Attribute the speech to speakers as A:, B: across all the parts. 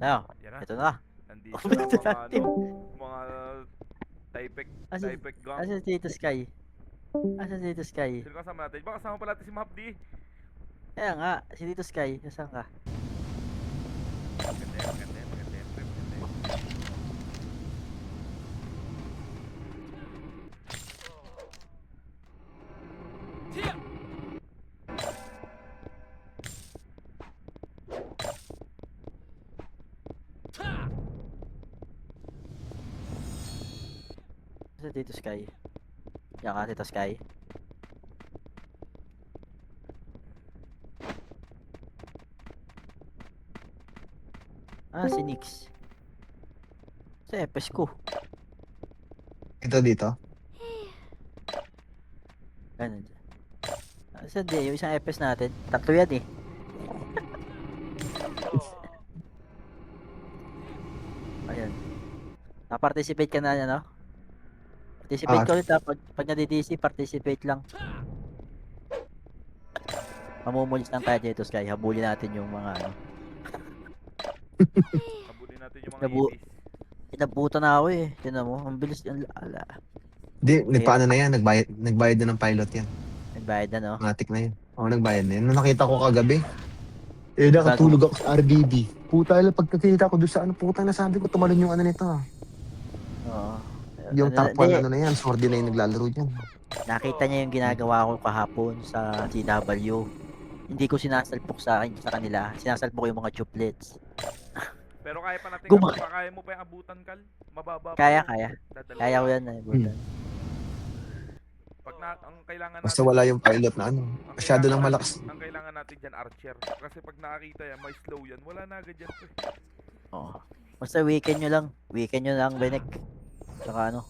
A: Ano?
B: Yan na.
A: Ito na.
B: Nandito na
A: Ito
B: mga
A: natin.
B: mga Typek,
A: Asa,
B: Typek gang.
A: asa si Tito Sky? Asa si Tito Sky?
B: Sino kasama natin? Baka kasama pala natin si Mapdi.
A: Kaya nga, si Tito Sky. Nasaan ka?
B: Maganda yan, maganda yan, maganda yan, pre, maganda yan.
A: Asa si Tito Sky? Yan ka, Tito Sky. Ah, si Nix. Sa epes ko.
C: Ito dito.
A: Ganun dyan. Saan di? Yung isang epes natin. Tatlo yan eh. Ayan. Na-participate ka na yan, no? Participate
C: Ah,
A: ka ulit ha. Pag nadi-DC, participate lang. Mamumulis lang tayo dito, Sky. Habulin natin yung mga ano.
B: Habulin natin yung mga
A: Nabu-
B: ibis.
A: Inabutan na ako eh. Tinan mo, ang bilis. Ala.
C: di,
A: Kaya,
C: nagpaano na yan, nagbayad na ng pilot yan.
A: nagbayad na, no?
C: Matik na yan. Oo, nagbayad na yan. Nung nakita ko kagabi,
A: Bago,
C: nakatulog ako sa RBB. Puta, pagkakita ko doon sa ano, puta na sabi ko, tumalon yung ano nito.
A: oo.
C: Yung top 1
A: Hindi,
C: ano na yan, Sordi na yung naglalaro dyan.
A: nakita niya yung ginagawa ko kahapon sa CW. Hindi ko sinasalpok sa kanila. Sinasalpok ko yung mga chuplets.
B: Pero kaya pa natin
A: Guma-
B: kaya mo pa yung abutan, Kal? Mababa pa
A: Kaya,
B: yun.
A: kaya.
B: Dadala
A: Kaya ko
B: ka.
A: yan eh. Butan.
B: Pag ang kailangan
C: Basta
B: natin,
C: wala yung pilot na ano.
B: ang
C: Masyado
B: kailangan
C: lang
B: natin,
C: malakas.
B: ang kailangan natin dyan, Archer. Kasi pag nakakita yan, may slow yan. Wala na agad yan, pre.
A: Oo. Basta weekend nyo lang. Weekend nyo lang, Benek. Tsaka ano.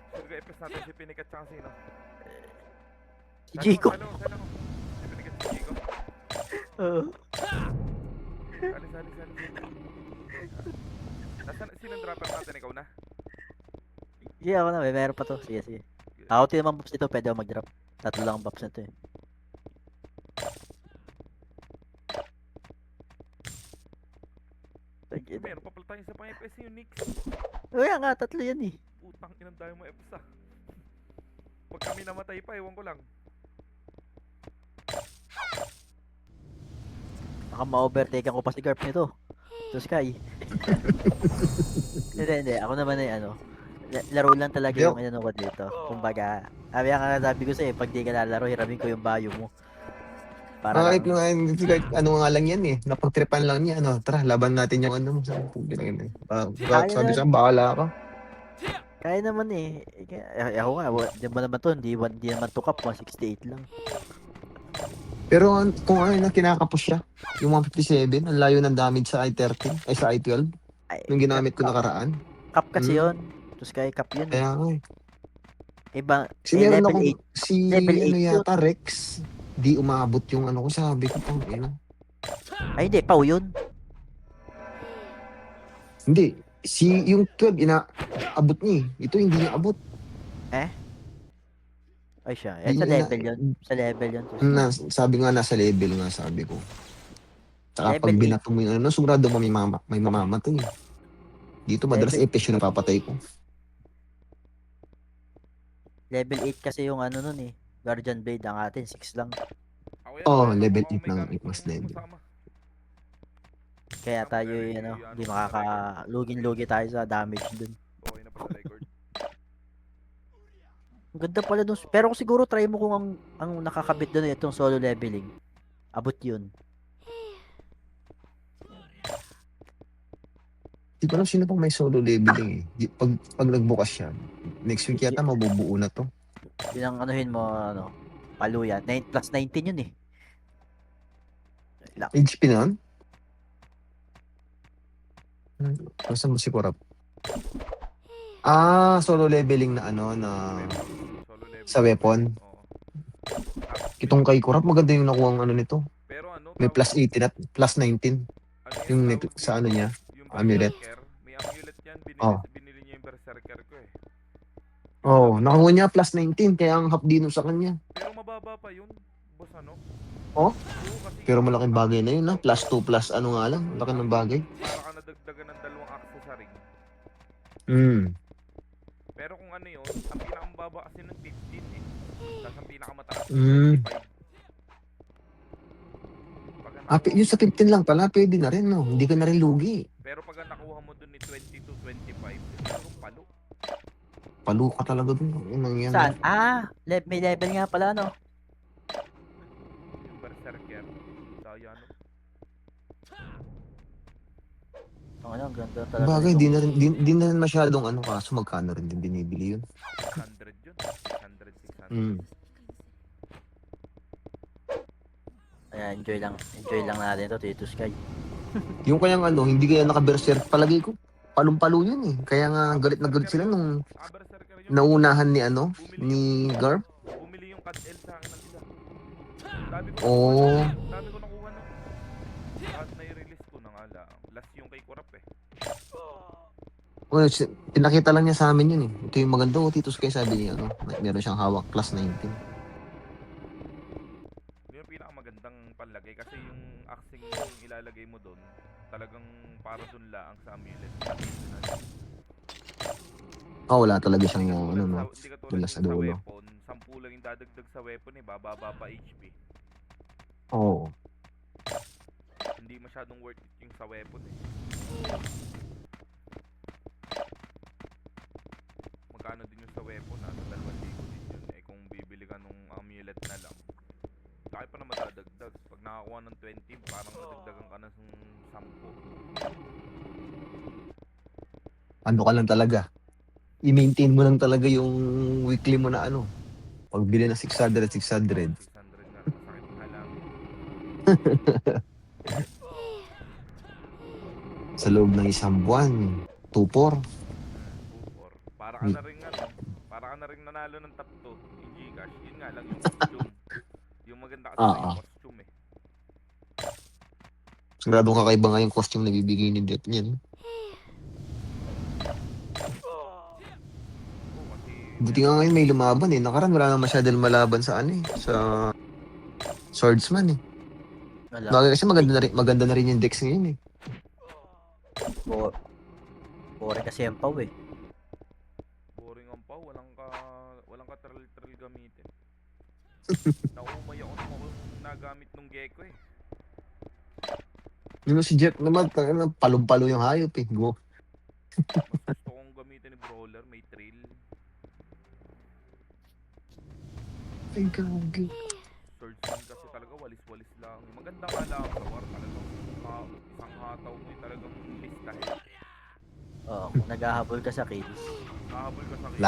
B: Sino ka epes natin? Si Pinikat tsaka sino?
A: Si Chico.
B: Salo. Si Pinikat si Chico.
A: Oo.
B: Sali. Sinong dropper natin? Ikaw na?
A: Sige, ako na. Meron pa to. Sige. Ako naman buffs nito. Pwede ako mag-drop. Tatlo lang ang buffs nito eh.
B: Meron pa pala tayo sa pang epes yung Nix.
A: Kaya nga, tatlo yan eh.
B: Putang inang dami mo epes ah. Pag kami namatay pa, ewan ko lang.
A: Baka ma-overtaken ko pa si Garp nito. To Sky. Hindi. Ako naman ay ano. Laro lang talaga
C: Yo.
A: yung ano ko dito. Kumbaga, sabi ko sa'yo, pag di ka lalaro, hiramin ko yung bayo mo. Para
C: Kahit
A: lang,
C: nga, kahit ano nga lang yan eh. Napagtripan lang niya, ano. Tara, laban natin yung ano mo.
A: kaya
C: Sabi
A: naman,
C: siya, bahala ka.
A: kaya naman eh. Ako nga, di ba naman to, di naman to cap, 168 lang.
C: Pero kung ano na kinakapos siya, yung 157, ang layo ng damage sa I-13, ay sa I-12,
A: Ay,
C: yung ginamit ko nakaraan.
A: cap kasi yun. To Sky cap yun eh.
C: Kaya nga eh.
A: Iba,
C: Si meron
A: level
C: akong,
A: 8.
C: si
A: Level
C: ano
A: 8 yun.
C: yata, Rex, di umabot yung ano ko, sabi ko pang ina.
A: Ay hindi, pau yun.
C: Hindi, yung 12, abot niya eh. Ito hindi niya abot.
A: Ay siya,
C: Di
A: sa
C: niya
A: level yun. Sa level yun. To Sky.
C: sabi nga nasa level nga, sabi ko. Tsaka pag
A: Level 8.
C: binato mo yung ano, sigurado mo may mamamatay. Dito madalas
A: Level,
C: epes yung napapatay ko.
A: level 8 kasi yung ano nun eh. Guardian Blade ang atin, 6 lang.
B: Ako yan,
C: Oh,
B: kaya
C: level
B: ako
C: 8
B: may
C: ng
B: gamit
C: mas
B: kong
C: level.
B: masama.
A: Kaya tayo
B: Pero
A: ano,
B: ano
A: di
B: pa sa
A: makakalugin-lugi tayo sa damage dun.
B: Okay na pa sa record.
A: Ang ganda pala dun. Pero siguro try mo kung ang nakakabit dun itong solo leveling. Abot yun.
C: Hindi ko alam sino pang may solo leveling eh. Pag nagbukas siya, next week yata mabubuo na to.
A: Yun ang anuhin mo, ano, paluya. 9 plus 19 yun eh. Lang.
C: HP na nun? Basta mo si Korap. Solo leveling na ano, na
B: Solo level.
C: sa weapon.
B: Oo.
C: Itong kay Korap, maganda yung nakuha ang ano nito.
B: Pero ano,
C: May
B: tawag
C: plus 18 at plus 19.
B: ano
C: Yung
B: tawag
C: sa ano
B: dito?
C: niya,
B: Yung
C: amulet.
B: Berserker. May amulet yan.
C: Oh.
B: Binili niya yung Berserker ko eh.
C: Oh, nakuha niya plus 19, kaya ang hapdi nun sa kanya.
B: Pero mababa pa yun. Boss ano?
C: Oh,
B: Oo, kasi
C: pero malaking bagay na yun, ha? Plus 2 plus ano nga lang. Laki ng bagay.
B: para ka nadagdagan ng dalawang accessory.
C: Hmm.
B: Pero kung ano yun, ang pinakamababa kasi ng 15 eh. Tapos ang pinakamataas ng
C: Hmm.
B: 25. Pag
C: Yung
B: nakuha,
C: sa 15 lang pala, pwede na rin, no? Hindi ka na rin lugi.
B: pero pag nakuha mo dun ni 22, 25, siguro palo.
C: Palo ka talaga dun. Yung yan, no?
A: Saan? May level nga pala, no?
B: Yung berserker. Daya no.
A: Ano, ang ganda talaga
C: Bagay,
A: nitong
C: di na rin masyadong ano, kaso magkano rin din binibili yun.
B: 600 yun. 600, 600.
C: Hmm.
A: Ayan, enjoy lang natin to, Tito Sky.
C: Yung kayang ano, hindi kaya naka-berserk palagay ko. Palong-palo yun eh. Kaya nga galit na galit sila nung
B: Berserker yun.
C: naunahan ni ano,
B: Bumili
C: ni Garp.
B: Bumili yung CAD-L sa akin ng isa. Dami ko
C: Oh.
B: Dami ko nakuha no. Lahat na i-release ko na nga lang. Last yung kay Kurap eh.
C: Well, pinakita lang niya sa amin yun eh. Ito yung maganda oh, Tito Sky sabi niya, ano, meron siyang hawak plus 19.
B: Yun yung pinakamagandang panlagay kasi yung axing yung ilalagay mo doon talagang para dun lang sa amulet.
C: Wala talaga siyang ano, no,
B: Hindi ka tulad
C: dula
B: dun
C: sa
B: sa
C: dulo.
B: weapon. 10 lang yung dadagdag sa weapon eh. Bababa pa HP.
C: Oo.
B: Hindi masyadong worth it yung sa weapon eh. Magkano din yung sa weapon nasa 2,000 din yun eh kung bibili ka nung amulet na lang. Kaya pa na madadagdag. Pag nakakuha ng 20, parang madagdagan ka na ng 10.
C: Ano ka lang talaga. I-maintain mo lang talaga yung weekly mo na ano. Pagbili na 600.
B: 600 nga, masakit na lang.
C: Sa loob ng isang buwan. 2-4.
B: 2-4. Para ka na rin ano, para ka na rin nanalo ng top 2 yung Gcash. Yun nga lang yung costume. Yung maganda kasi na yung costume eh.
C: Siguradong kakaiba nga yung costume na bibigay ni Death niyan.
B: Oo, kasi
C: Buti nga ngayon may lumaban eh. Nakaraan wala na masyadong malaban sa ano eh. Sa swordsman eh.
A: Wala.
C: Bagay kasi maganda na rin yung dex ngayon eh.
A: Boring kasi yung pau eh.
B: boring ang pau, walang ka trail gamitin. Naumay ako nung ako nagamit nung gecko eh.
C: Yung si Jeff naman, palong-palo yung hayop eh. Go.
B: Mas gusto kong gamitin ni brawler, may trail.
C: Ay, gagi.
B: Swordsman kasi talaga walis-walis lang. Maganda nga lang sa war talagang isang hataw mo yung talagang listahin.
A: Oo, kung naghahabol ka sa kills.
B: Nahabol ka sa kill.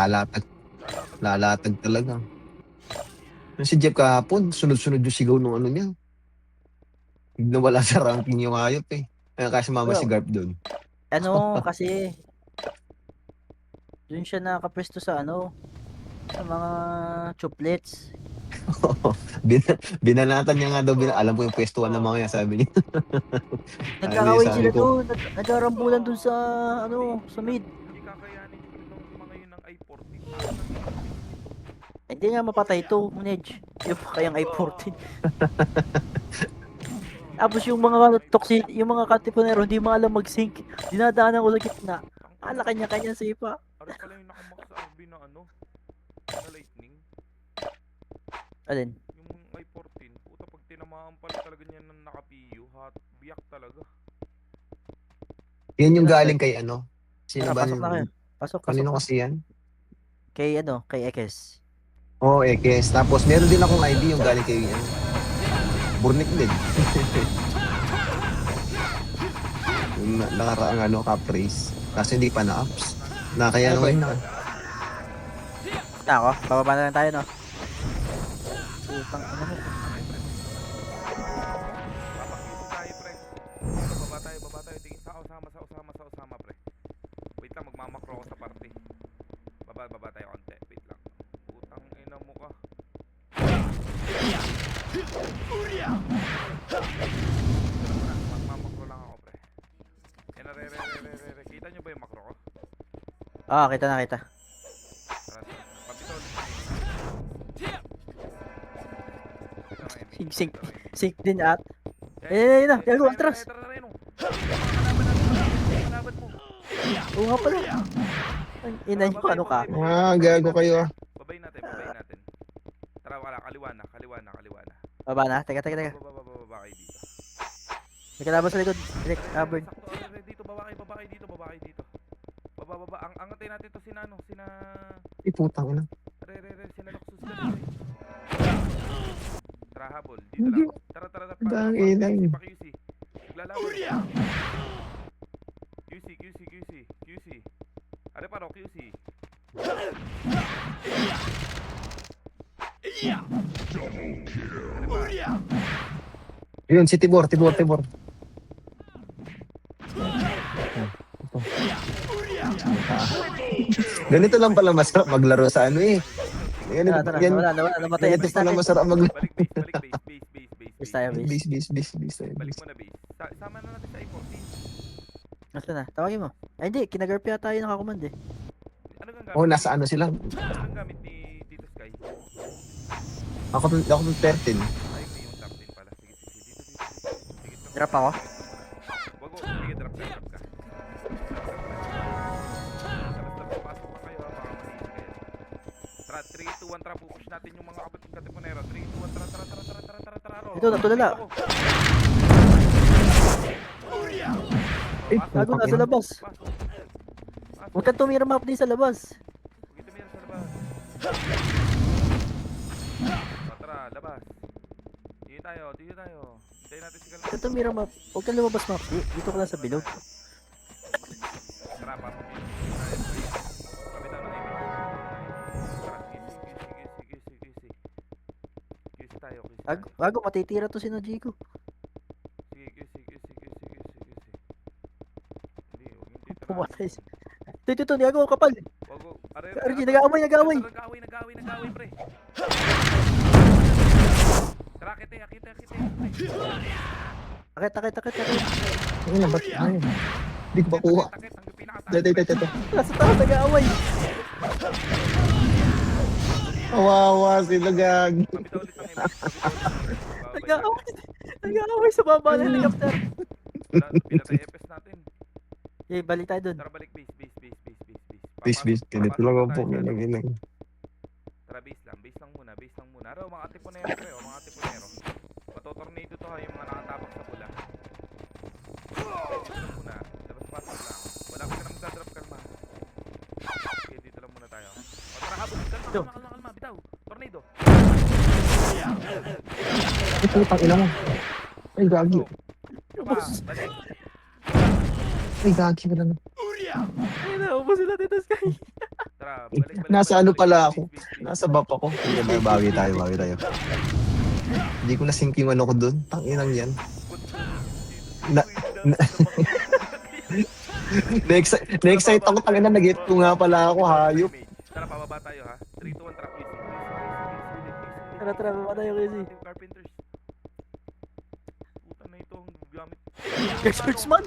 C: Lalatag talaga. Yung si Jeff kahapon, sunod-sunod yung sigaw nung ano niya. Nawala sa ranking yung hayop eh. Kaya kasi mama si Garp doon.
A: Ano, kasi dun siya nakapwesto sa ano, sa mga chuplets.
C: Binanatan niya nga daw, alam ko yung pwestuhan ng mga yan, sabi niya.
A: Nagkakaway
C: sabi
A: sila
C: ko,
A: doon, nagkarambulan doon sa ano, sa mid.
B: Hindi kakayanin ko rin ng mga yun ng I-40.
A: Hindi nga mapatay to, Nedge. Yung kayang I-14. Tapos yung mga toxic, yung mga katipunero, hindi maalam mag-sync. Dinadaanan ko sa gitna. Ala kanya-kanya sipa.
B: Aray pala yung nakamak sa RB na ano, na lightning.
A: Alin?
B: Yung I-14, puta pag tinamaan pala talaga niya ng naka-PU, biyak talaga.
C: yan yung galing kay ano. Sino ba?
A: Pasok na kayo. Pasok.
C: Kanino kasi yan?
A: Kay ano, kay Ekes.
C: Oo, Ekes. Tapos meron din akong ID yung galing kay ano. Burnik din. Yung nakaraang ano, cup race. Kasi hindi pa na-ups. Kaya
A: Ano ba
C: naman
A: yun?
C: na.
A: Ako, bababa na lang tayo, no? Putang ano mo.
B: Papakito tayo pre. Baba tayo. Tingin sa Osama pre. Wait lang, magmamakro ako sa party. Baba tayo konti. Wait lang. Putang ina mo ka. Magmamakro lang ako pre. Yan na re. Kita nyo ba yung makro ko?
A: Kita na.
B: Tara. Papito ulit.
A: Sing.
B: Papito na yun.
A: Sick din at. Eh, na, gago, atras.
B: Tara, tara, no. Kalaban natin, kalaban mo.
A: Oo nga pala. Ang ina nyo, ano ka?
C: Gago kayo ah.
B: Babay natin, babay natin. Tara, kaliwa na.
A: Baba na, teka.
B: Baba kayo dito.
A: May kalaban sa likod. Direk, Auburn.
B: Sakto, dito, baba kayo dito. Baba. Ang angatay natin to sina.
C: Putang ina.
B: Sina Luxus ka rin. Tara, habol. Dito lang. Tara.
C: Ang ina yun.
B: Pa QC. Naglalaban. QC. Are paro, QC.
C: Yun, si Tibor. Ganito lang pala masarap maglaro sa ano eh.
A: Tara, wala, namatay.
C: Ganito
A: Base
C: pala
A: natin.
C: masarap maglaro.
B: Balik base.
A: Base tayo, base.
C: Base tayo.
B: Balik mo na base. Sama na natin sa I-14.
A: Nasaan na? Tawagin mo. Ay, hindi. Kinagarp yata yung nakakumand eh.
B: Ano kang gamit?
C: Oh, nasa ano sila?
B: Anong gamit ni Tito Sky?
C: Ako 13.
B: Ay, may yung top 10 pala. Sige. Dito.
A: Drop ako.
B: Wag mo. Sige, drop ka. Basta papasok na kayo ha, baka manisi kayo. Tara, 3, 2, 1, tara. Pupush natin yung mga kapatid katipunero. 3, 2, 1, tara.
A: Ito, natulala.
C: Eh,
A: Gago, nasa labas. Huwag kang tumira map din sa labas.
B: Huwag ito meron sa labas. Tara, labas. Dito tayo. Hintayin natin si
A: Huwag
B: Kalma.
A: kang tumira map. Huwag kang lumabas map. Dito ka lang sa bilog.
B: Tara, pasok yun. Kapitan ng image. Tara, QC. QC tayo.
A: Gago, matitira to si Nojiko.
B: Sige. Hindi, huwag yung titira.
A: Pumatay. Ito, gago, kapal.
B: Wag mo.
A: RG, nag-aaway.
B: Nag-aaway, pre. Tara, kita.
A: Akit.
C: Ano na, ba't? Ay, hindi ko makuha.
B: Takit, ang pinakataas.
C: Dito.
A: Nasa taas, nag-aaway.
C: Kawawa sila gag.
B: Pabitaw ulit ang image.
A: Nag-aaway sa baba ng helicopter.
B: Pinatay FS natin.
A: Okay, balik tayo dun.
B: Tara, balik base.
C: Base. Ganito lang ang po. Inang.
B: Tara, base lang muna. Araw, mga tipunero, pre. Mga tipunero. Matotornado to ha, yung mga nakatabak sa pula. Dito lang muna. Tapos pasok lang. Wala ka na magdadrop, Kalma. Okay, dito lang muna tayo. Tara, habol. Kalma. Bitaw. Tornado.
C: Ay, putang ina mo. Ay, gagi.
B: Balik.
C: Ay, gagi pala na.
A: Ay, naubos sila dito, Sky.
B: Tara, balik.
C: Nasa ano pala ako?
B: Base.
C: Nasa bap ako. Hindi, bawi tayo. Hindi ko na-sync yung ano ko dun. Tanginang yan. Na-excite ako. Tangina, nag-hit ko nga pala ako. Hayop.
B: Tara, pababa tayo ha. 3, 2, 1, trap.
A: Tara, baba tayo kasi.
B: Carpenters. Puta na ito ang gamit.
A: Swordsman!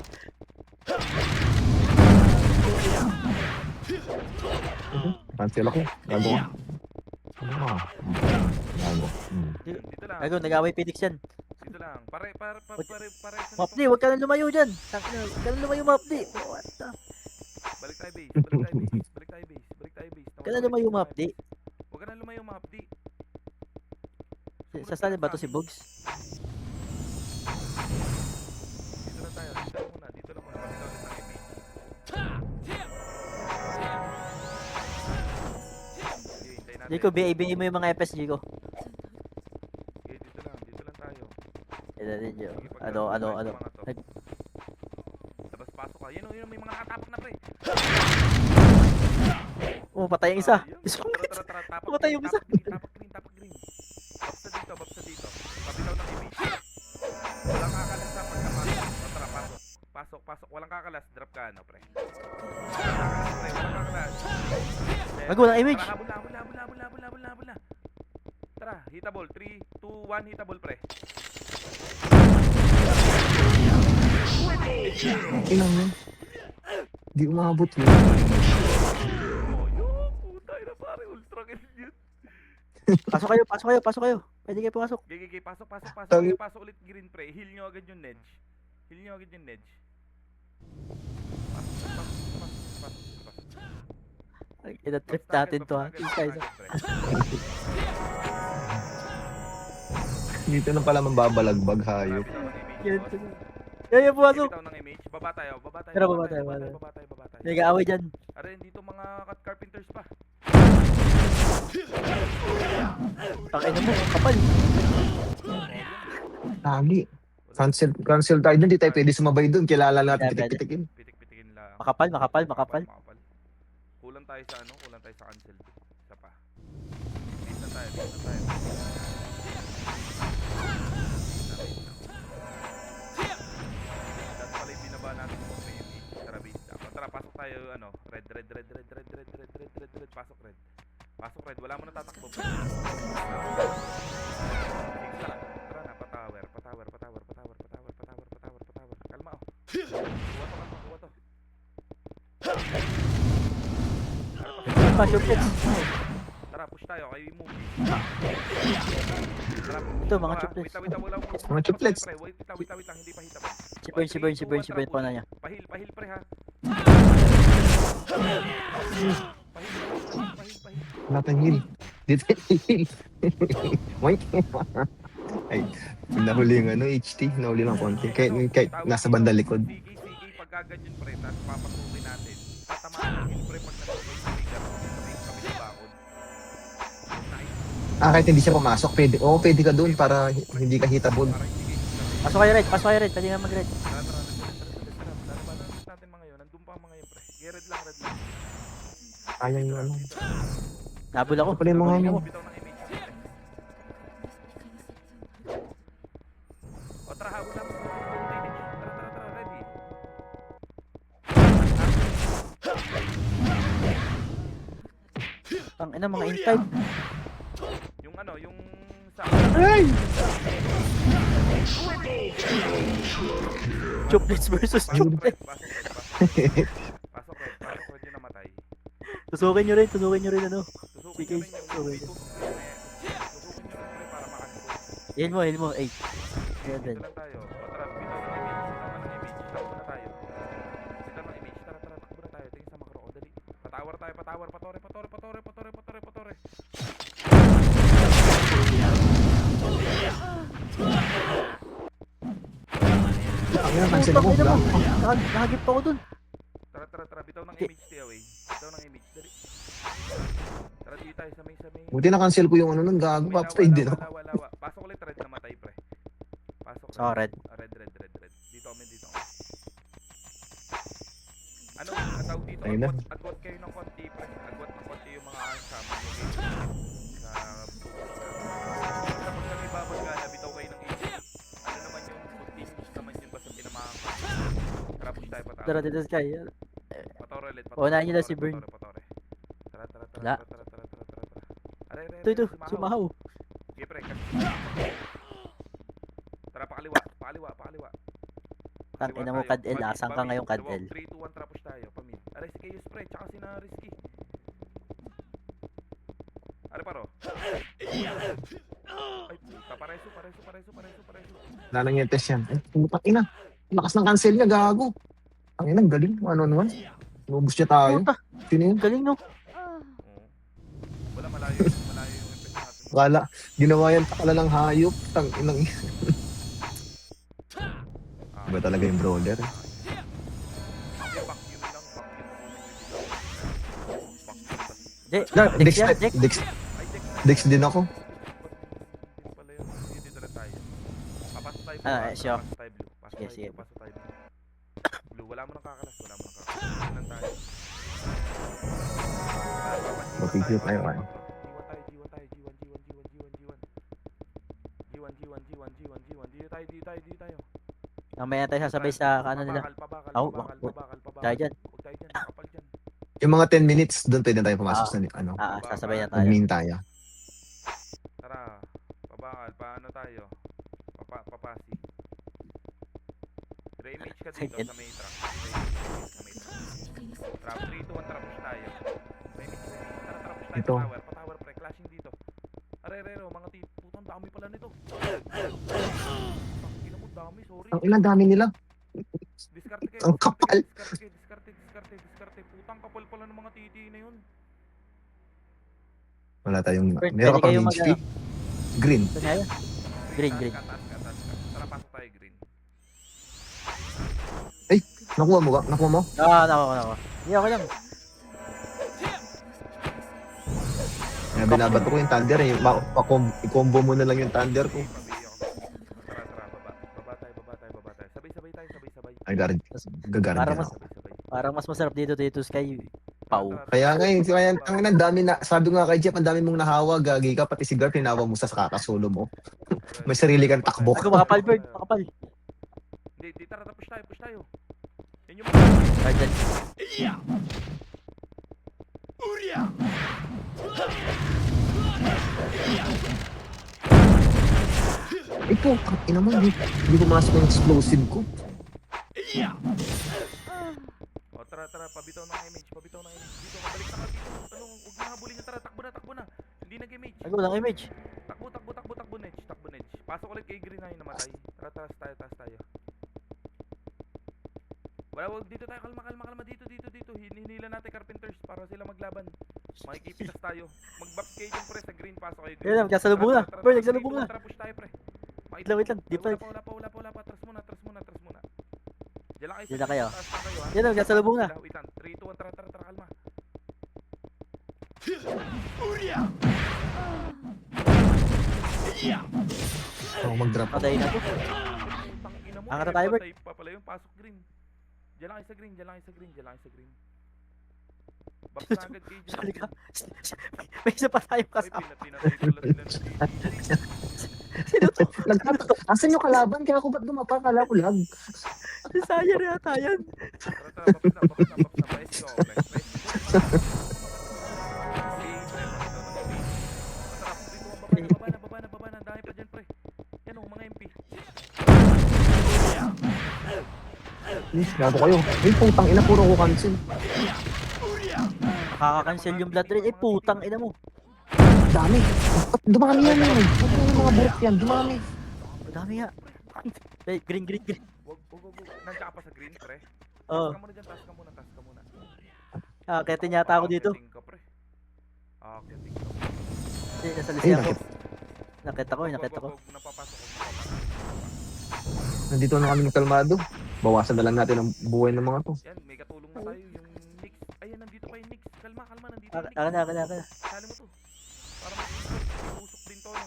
C: Cancel ako. Gago ka. Gago.
B: Dito lang.
A: Gago, nag-aaway Phoenix yan.
B: Dito lang. Pare.
A: Mapdi, huwag ka nang lumayo dyan. Huwag ka nang lumayo, Mapdi. What the?
B: Balik tayo base.
A: Huwag ka nang lumayo, Mapdi.
B: Huwag ka na lumayo, Mapdi.
A: Sasali ba to si Bugs?
B: Dito lang tayo. Dito lang muna. Pakita ulit ng image. Sige, hintayin natin.
A: Jiko, BABA mo yung mga FS, Jiko.
B: Sige, dito lang tayo.
A: Ito din, Jiko.
B: Sige, pag
A: Ano?
B: mga to. Tapos pasok ka. Yan o, may mga nakatapak na pre.
A: Oh, patay yung isa.
B: Tara. Tapak
A: Patay yung isa.
B: Tapak green. Babsa dito. Pabitaw ng image. Walang kakalas sa pagkapasok. Tara, pasok. Walang kakalas. Drop ka, ano, pre. Walang kakalas.
A: Bago ng image.
B: Tara, habol na. Tara, hitable. 3, 2, 1, hitable, pre.
C: Ilang yun. Di umabot yun.
B: Oh, yun. Putay na pare. Ultra kill yun.
A: Pasok kayo. Pwede kayo pumasok.
B: Gigi, pasok.
C: Tagi-
B: Kaya pasok ulit green pre. Heal nyo agad yung Nedge. Pasok.
A: Ay, ina-trip natin to ha. Isa.
C: Dito na pala mambabalagbag hayop.
A: Yan, pumasok.
B: Bitaw ng image. Baba tayo.
A: Tara, baba tayo. Nag-aaway dyan.
B: Are, dito mga cut carpenters pa.
A: Pakainan mo, kapal.
C: Tali. Cancel tayo dun. Di tayo pwede sumabay dun. Kilala natin
A: Pwede.
C: pitik-pitikin.
B: Pitik-pitikin lang.
A: Makapal.
B: Kulang tayo sa cancel. Isa pa. Base na tayo. Dapat pala yung binaba natin kung may image. Tara, base na. Tara, pasok tayo, red. Pasok red. Wala mo na tatakbo. Tara na, patower. Kalma, oh. Kuha to.
A: Pasok kids.
B: Tara, push tayo. Kayo yung move. Tara,
A: Ito, mga chuplets.
B: Wait lang.
C: Mga chuplets.
B: Wait lang. Hindi pa hita pa.
A: Si Burn pa na niya.
B: Pahil pre ha. Pahil.
C: Wala tayong heal. Dito heal. Wait. Ay, nahuli yung HT. Nahuli ng konti. Kahit nasa bandang likod.
B: Sige, pagka ganyan pre, tapos papasukin natin. Tatamaan ng heal pre pag nag-supply sa trigger. Sabay kami sa bakod. Nice.
C: Kahit hindi siya pumasok, pwede. Oo, pwede ka dun para hindi ka hitable.
B: Para hindi kayo sabay.
A: Pasok kayo red. Pwede nga mag-red.
B: Tara, lalabanan natin mga yun. Nandun pa ang mga yun pre. Red lang.
C: Kaya yung ano.
A: Nabul ako.
C: Pala yung mga
A: Nabul
C: ano.
A: ako.
B: Bitaw ng image. O tara, habol lang. Tara, ready.
A: Ang ina mga in-type.
B: Yung sa...
C: Ay!
A: Chuplets versus chuplets.
B: Pasok red yung namatay.
A: Tusukin nyo rin ano.
B: Tusukin
A: Sige,
B: nyo rin
A: tusukin.
B: Tusukin nyo rin pre para makansel.
A: Heal mo. Ay. Ayan
B: Dito
A: red.
B: lang tayo. O tara, bitaw ng image. Takbo na tayo. Bitaw ng image. Tara, takbo na tayo. Tingin sa macro. O, dali. Patower tayo. Patore.
C: Ang ina, cancel ako.
A: Putang ina mo.
C: Wala.
A: Nakagip pa ako dun.
B: Tara. Bitaw ng image. Stay away. Bitaw ng image. Dali. Tara, dito tayo sa may.
C: Buti na cancel ko yung ano nun. Gago. Upside din ako.
B: Wala. Pasok ulit red namatay pre. Pasok
A: So, red.
B: Red. Dito kami. Ano, natawag dito?
C: Ayun na.
B: Agwat kayo ng konti pre. Agwat ng konti yung mga kasama nyo. Tapos kami babagana, bitaw kayo ng 80. Ano naman yung continuous naman yun basta tinamahan ka. Tara, push tayo patawa.
A: Tara dito Sky.
B: Patore ulit.
A: Unahin nyo na si Burn.
B: Patore. Tara.
A: Wala.
B: Are.
A: Ito. Sumahaw.
B: Okay, pre. Tara, pakaliwa.
A: Tang ina mo Kadel. Asan ka ngayon Kadel?
B: 3, 2, 1, tara push tayo. Pamil. Are, si Kayo spray. Tsaka si na Risky. Are, paro. Ay, papareso.
C: Wala nang yung test yan. Ay, putang ina. Lakas ng cancel niya. Gago. Ang ina, galing. Ano naman. Nubos niya tayo.
A: Puta.
C: Sino yun?
A: Galing no.
B: Oo. Wala, malayo yung effect natin.
C: Wala. Ginawa yan takala ng hayop. Tang inang. Iba talaga yung brother.
B: Hindi, vacuum lang.
A: Dex yan. Dex.
C: Dex din ako.
B: Pala yun. Dito na tayo. Papasok tayo.
A: Siya.
B: Pasok tayo blue.
A: Sige.
B: Pasok tayo blue. Wala mo nang kakalas. Dito lang tayo.
C: Mapigil tayo ay.
B: G1. Dito tayo.
A: Mamaya tayo sasabay sa ano nila.
B: Pabakal.
A: Tayo dyan.
B: Huwag tayo dyan. Kapal dyan.
C: Yung mga 10 minutes, doon pwede tayo pumasok sa ano.
A: Sasabay na tayo.
C: Admin tayo.
B: Tara. Pabakal. Paano tayo? Papasi. Re-image ka dito sa may truck. Trap 3, 2, 1, trap push tayo. Re-image. Tara, trap push tayo.
C: Ito.
B: Patower pre. Clashing dito. Are, mga putang dami pala
C: Ilang dami nila.
B: Diskarte kayo,
C: Ang kapal.
B: diskarte. Putang kapal pala ng mga titi na yun.
C: Wala tayong,
A: Pwede
C: meron ka
A: kayo
C: range feed? Green.
A: Ito nga yan. Green.
B: Taas ka. Tara, pasok tayo, green.
C: Nakuha mo ba? Nakuha mo?
A: Nako. Hindi, okay lang.
C: Kaya binabato ko yung thunder eh. I-combo mo na lang yung thunder ko.
B: Tara, baba tayo. Sabay.
C: Ay, gagarin
A: Para
C: ka
A: mas-
C: ako.
A: Parang mas masarap dito Sky. Pau.
C: Kaya nga ang dami na, sabi nga kay Jeff, ang dami mong nahawa, gagi ka, pati si Gar, tinawa mo sa kakasolo mo. May sarili kang takbo.
A: Ako, makapal, Bird. Makapal.
B: Hindi, tara, push tayo. Yan yung
A: Guardian.
C: Ito, ina mo, hindi ko masok yung explosive ko.
B: O, tara, pabitaw ng image. Dito, kabalik na ka dito. Huwag na habulin niya, tara, takbo na. Hindi nag-image.
A: Ako lang image.
B: Takbo, Nedge. Pasok ulit kay Green na yung namatay. Tara, taas tayo. Wag dito tayo, kalma dito. Hinihila natin carpenters para sila maglaban. Makikipitas tayo. Mag-box kayo dyan, pre, sa green. Pasok kayo green.
A: Yan, nagsasalubong na.
B: Tara,
A: Bird, nagsalubong na.
B: Tara, push tayo, pre.
A: Wait lang. Dito.
B: Wala pa. Tras muna. Diyan lang
A: Diyan na kayo.
B: taas lang kayo, ha?
A: Yan, nagsasalubong na.
B: Wait lang. 3, 2, 1, tara, kalma.
C: Ako mag-drop ako.
A: Patay na to.
B: Tangina mo,
A: Angkat na tayo, Bert.
B: patay pa pala yung pasok green. Diyan lang kayo sa green. Box na agad kayo dyan.
A: Sali ka. May isa pa tayong
B: Ay,
A: kasama.
B: pinatay pala sila ng
A: Sino to?
C: Asan yung kalaban? Kaya ako ba't dumapa? Kala ko lag.
A: Si Sayan yata yan.
B: Tara, box na. Press ko. Baba na. Dahil pa dyan, pre. Yan o, mga MP.
C: Gago kayo. Ay, putang ina, puro ko cancel.
A: Nakaka-cancel yung blood rate. Putang ina mo.
C: Dami. Dumami yan yun. Ano yung mga burot yan? Dumami.
A: Dami nga. Hey, green.
B: Wag. Nandiyan ka pa sa green, pre.
A: Oo.
B: Taas ka muna.
A: Akitin yata ako dito.
B: Akiting ka, pre. Akiting ka.
A: Hindi, nasa
C: Ay,
A: lisi ako. Nakita ko.
B: Wag, napapasok.
C: Nandito na kami ng kalmado. Bawasan na lang natin ang buhay ng mga to.
B: Yan, may katulong na tayo. Yung Nix. Ayan, nandito pa yung Nix. Kalma. Nandito yung Nix.Aka
A: na.
B: Sali mo to. Para mag-usok din to, no?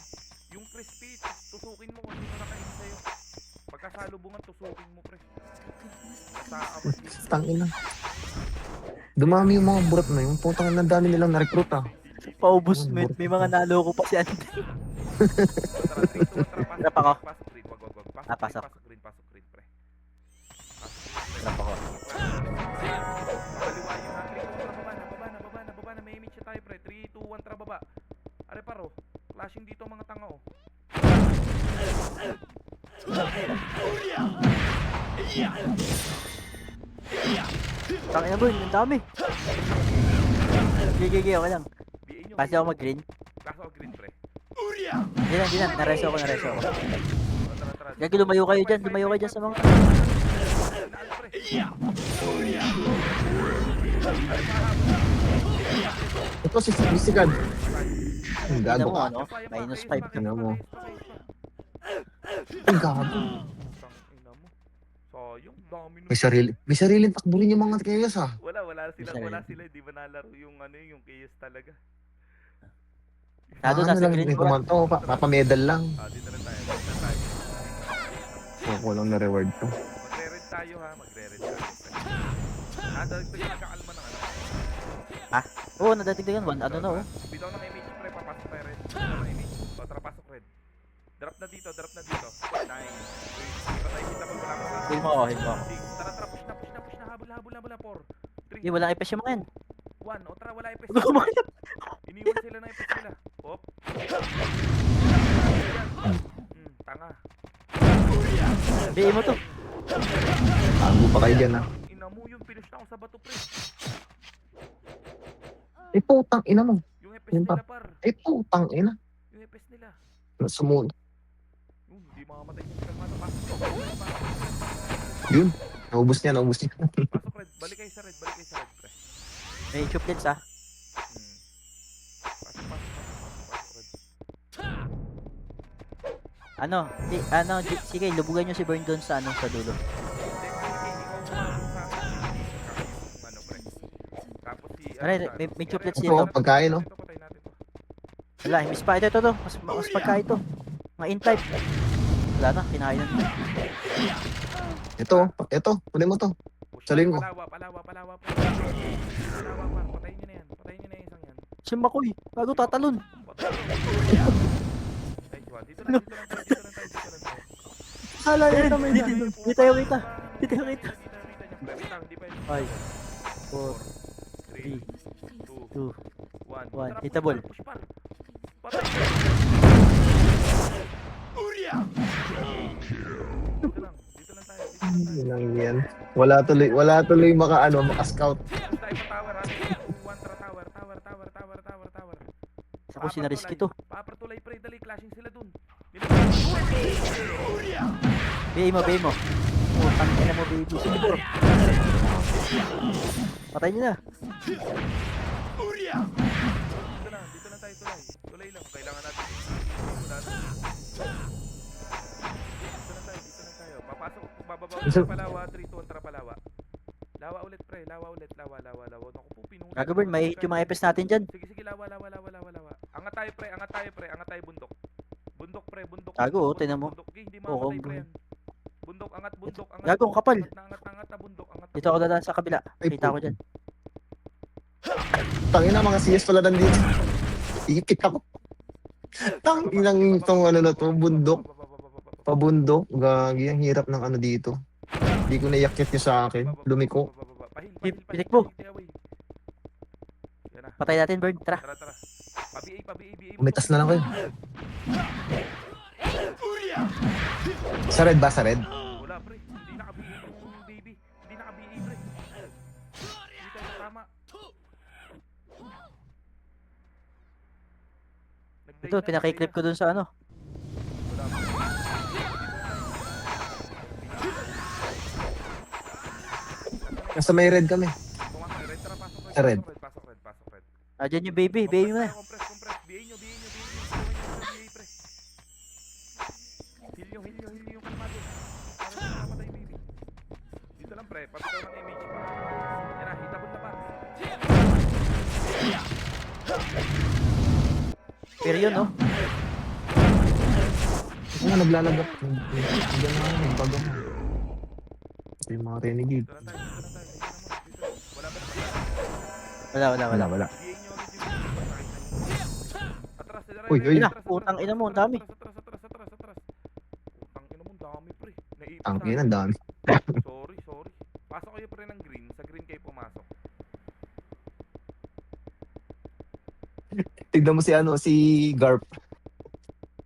B: Yung crispy, tusukin mo kung sino nakain sa'yo. Pagkasalubungan, tusukin mo, pre. Kasaabat dito.
C: Tangina. Dumami yung mga burot na yun. Putang ina, ang dami nilang na-recruit ah.
A: Paubos. May mga naloko pa si Andy.
B: Tara, 3, 2, 1,
A: Trap ako.
B: Pasok green, wag.
A: Pasok.
B: Pasok green, pre. Pasok green, pre.
A: Trap ako.
B: Kaliwa yun, ha? 3, 2, 1, baba na. May image siya tayo, pre. 3, 2, 1, tara, baba. Are, paro. Flashing dito ang mga tanga, oh.
A: Tangina mo, ang dami. Okay lang.
B: BA nyo.
A: Kasi ako mag-green.
B: Pasok ako green, pre.
A: Hindi na. Nareso ako.
B: Tara.
A: Gagi, lumayo kayo dyan sa mga...
C: Ito si Sigad. Ang
A: Tignan
C: gago
A: mo,
C: ka.
A: ano? Minus 5.
C: Tignan mo. Ang gago.
B: Sayang, dami nun.
C: May sariling takbo rin yung mga kayas ah.
B: Wala
A: Isa
B: sila,
A: rin.
B: hindi ba nalaro yung yung chaos talaga.
A: Nado nasa
C: lang,
A: green
C: may
A: ko.
C: kumanto, papamedal lang.
B: Dito rin tayo.
C: Kulang na reward to.
B: Magre-red tayo, ha, magre-red tayo. Dagdag nagkakalma ng ano.
A: Oo, nadatigdagan. Ano na, oh.
B: Bitaw ng image, pre, papasok tayo red. Bitaw ng image. O, tara, pasok red. Drop na dito. Nice. Hindi pa tayo kita pag wala ka sa...
A: Heal mo ako.
B: Tara, push na. Habol. 4, 3,
A: Hindi, walang ipes yung mga yan.
B: 1. O, tara, wala ipes.
A: Huwag kumain.
B: Iniwan sila na ipes nila. Hop. Tanga.
A: BA mo to.
C: Tago pa kayo dyan ah.
B: Ina mo yung finish na ako sa bato, pre.
C: Putang ina mo.
B: Yung ipes
C: Yun pa.
B: nila, par.
C: Putang ina.
B: Yung ipes nila.
C: Sumunod.
B: Hindi makamatay yung kalmado. Pasok.
C: Yun. Naubos niya.
B: Pasok red. Balik kayo sa red, pre.
A: May triplets ah.
B: Pasok red.
A: Sige, lubugan nyo si Burn doon sa sa dulo.
B: Tapos si
A: May triplets
C: Ito,
A: dito.
C: pagkain, no?
B: Patay natin to.
A: Wala, miss pa. Ito. Mas pagkain to. Mga in-type. Wala na, kinain na.
C: Ito. Kunin mo to. Saluhin ko.
B: Palawa. Palawa, par. Patayin nyo na yan. Isang yan.
A: Si Makoy, bago tatalon.
B: Nice one. Dito lang tayo.
A: Hala, yan naman yan. Di tayo kita.
B: Kita niya, pre. Wait lang, hindi pa yun.
A: 5, 4,
B: 3,
A: 2,
B: 2,
A: 1. Hitable.
B: Push par. Patay. Dito lang tayo.
C: Yun lang yan. Wala tuloy maka-scout.
B: Push tayo sa tower, ha? 1 tower.
A: Ako sinariski to.
B: Papartulay, pre. Dali, clashing sila dun.
A: Bay mo. Utang ina mo, baby. Sige, bro. Patay niyo na.
B: Dito lang tayo, tulay. Tulay lang. Kailangan natin. Dito lang tayo. Papasok. Bababaw sa Palawa. 3, 2, 1, tara Palawa. Lawa ulit, pre. Lawa. Naku po, pinuli.
A: Gago, Burn, may hit yung mga FS natin dyan.
B: Sige, lawa. Angat tayo, pre. Angat tayo, bundok. Bundok.
A: Gago, tinan mo.
B: Bundok. Hindi makamatay, pre. Yan. Bundok. Angat.
A: Gago, ang kapal.
B: Angat na bundok.
A: Dito ako dadaan sa kabila. Kita ko dyan.
C: Tangina, mga CS pala nandito. Ikit ako. Tanginang itong bundok. Pabundok. Gagi, ang hirap ng dito. Hindi ko naiyakit niya sa akin. Lumiko.
A: Pinik mo. Patay natin, Burn. Tara.
B: Tara. Pa-BA.
C: Umitas na lang kayo. Sa red ba? Sa red?
B: Wala, pre. Hindi naka-BA yung baby. Hindi naka-BA, pre. Hindi tayo tama.
A: Ito, pinakiclip ko dun sa
B: Wala,
C: Nasa may red kami.
B: Pumasok, red. Tara, pasok red.
C: Sa red.
B: Pasok red.
A: Dyan yung baby. Baby mo na.
B: Compress. BA nyo. Pre. Heal nyo yung kalmado. Para sa mamatay, baby. Dito lang, pre. Pabitaw ng image pa. Yan na, hitable na pa.
A: Pero yun, no?
C: Ito nga, naglalagap. Diyan na nga, nagbago na. Ito yung mga renegade.
B: Dito lang tayo. Dito. Wala ba na?
C: Wala.
B: BA nyo. Atras.
C: Uy,
A: Utang ina mo, ang dami.
B: Atras. Utang ina mo, ang dami, pre. Naipit
C: Ang
B: tayo.
C: ina, ang dami.
B: Sorry. Pasok kayo, pre, ng green. Sa green kayo pumasok.
C: Tignan mo si Garp.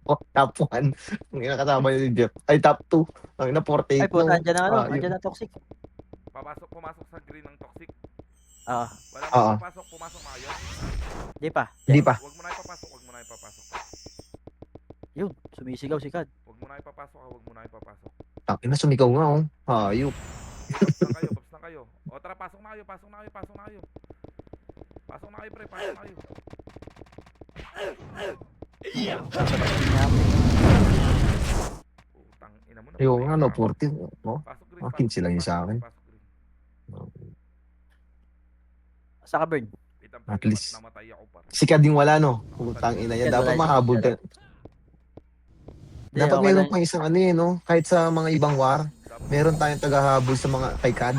C: Oh, top 1. Ang kasama niya si Jeff. Ay, top 2. Ang ina, 48
A: Ay, puta, andyan na
C: yun.
A: andyan na toxic.
B: Pumasok sa green ng toxic.
A: Oo.
B: Wala
C: Oo.
B: mo pumasok na kayo.
A: Di pa.
C: Hindi pa.
B: Huwag mo na ipapasok.
A: Yun, sumisigaw si Kad.
B: Huwag mo na ipapasok.
C: Ang ina, sumigaw nga, oh. Hayop.
B: Paps na kayo. O tara, pasok na kayo. Pasok na kayo, pre. Pasok na kayo. Utang ina mo na.
C: Yung 40. Oh,
B: Pasok green.
C: 15 lang yun sa akin.
B: Pasok green.
A: Saka Burn.
C: At least.
B: Namatay ako, par.
C: Si Kad yung wala, no? Putang ina yan. Dapat mahabol ka. Dapat
A: okay
C: meron
A: lang.
C: pang isang no? Kahit sa mga ibang war, meron tayong tagahabol sa mga kay Kad.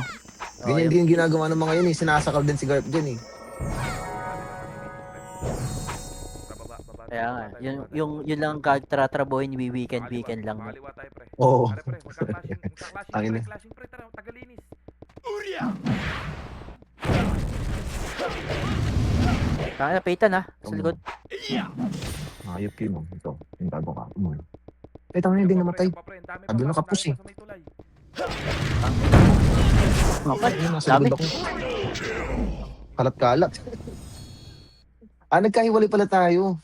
C: Ganyan din yung ginagawa ng mga yun, eh. Sinasakal din si Garp dyan, eh.
A: Kaya nga, yun lang ang tratrabohin ni weekend lang. No?
B: Makaliwa tayo, pre.
C: Oo.
B: Pare, pre. Magka-clashing, pre. Tara, tagalinis.
A: Kaya, paitan ha, sa likod.
C: Hayop yun, oh. Ito, yung bago ka. Eh, tama na, hindi namatay. Sabi na kapos, eh.
A: Okay,
C: Nasa
A: dami.
C: likod ako. Kalat-kalat. Nagkahiwalay pala tayo.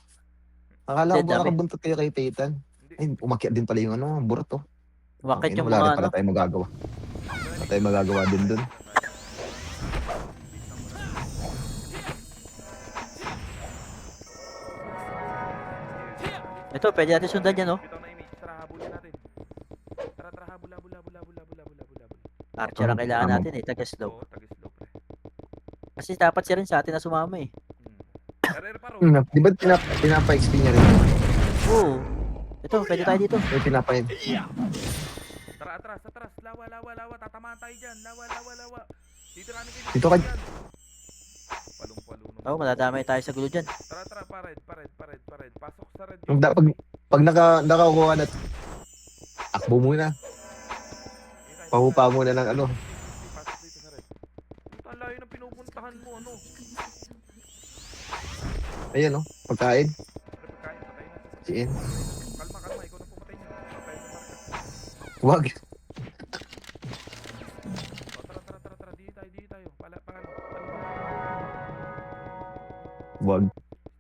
C: Akala ko
A: Dami.
C: ba nakabuntot kayo kay Peyton? Ay, umakyat din pala yung burat, oh.
A: Wakit yung
C: Wala rin
A: mga
C: pala tayo magagawa. tayong magagawa din dun.
A: Ito, pwede natin sundan yan, no?
B: Bitaw na image. Tara, habulin natin. Tara, tara, habul, habul, habul, habul, habul, habul, habul, habul.
A: Archer ang kailangan
C: Tama.
A: natin, eh. Taga-slow.
B: Oo, tag-slow, pre.
A: Kasi dapat siya rin sa atin na sumama, eh.
B: Error pa ro.
C: Di ba pinapa-XP niya rin?
A: Oo. Ito, pwede tayo dito.
C: May pinapa-in.
B: Tara, atras, atras. Lawa, lawa, lawa. Tatamaan tayo dyan. Lawa, lawa, lawa. Dito namin kayo.
C: Dito ka.
B: Palong-palo.
A: Oo, madadamay tayo sa gulo dyan.
B: Tara, tara, pared, pared, pared, pared. Pasok sa red.
C: Pag nakakuha na, akbo muna. Pahupa muna ng ano.
B: Pasok dito sa red. Puta, layo ng pinupuntahan mo, ano?
C: Ayan oh, pagkain.
B: Pre, pagkain, patay na.
C: Siin.
B: Kalma, kalma. Ikaw na pumatay niya. Patay na marka.
C: Wag.
B: O, tara, tara, tara, tara. Dito tayo. Pangano.
C: Wag.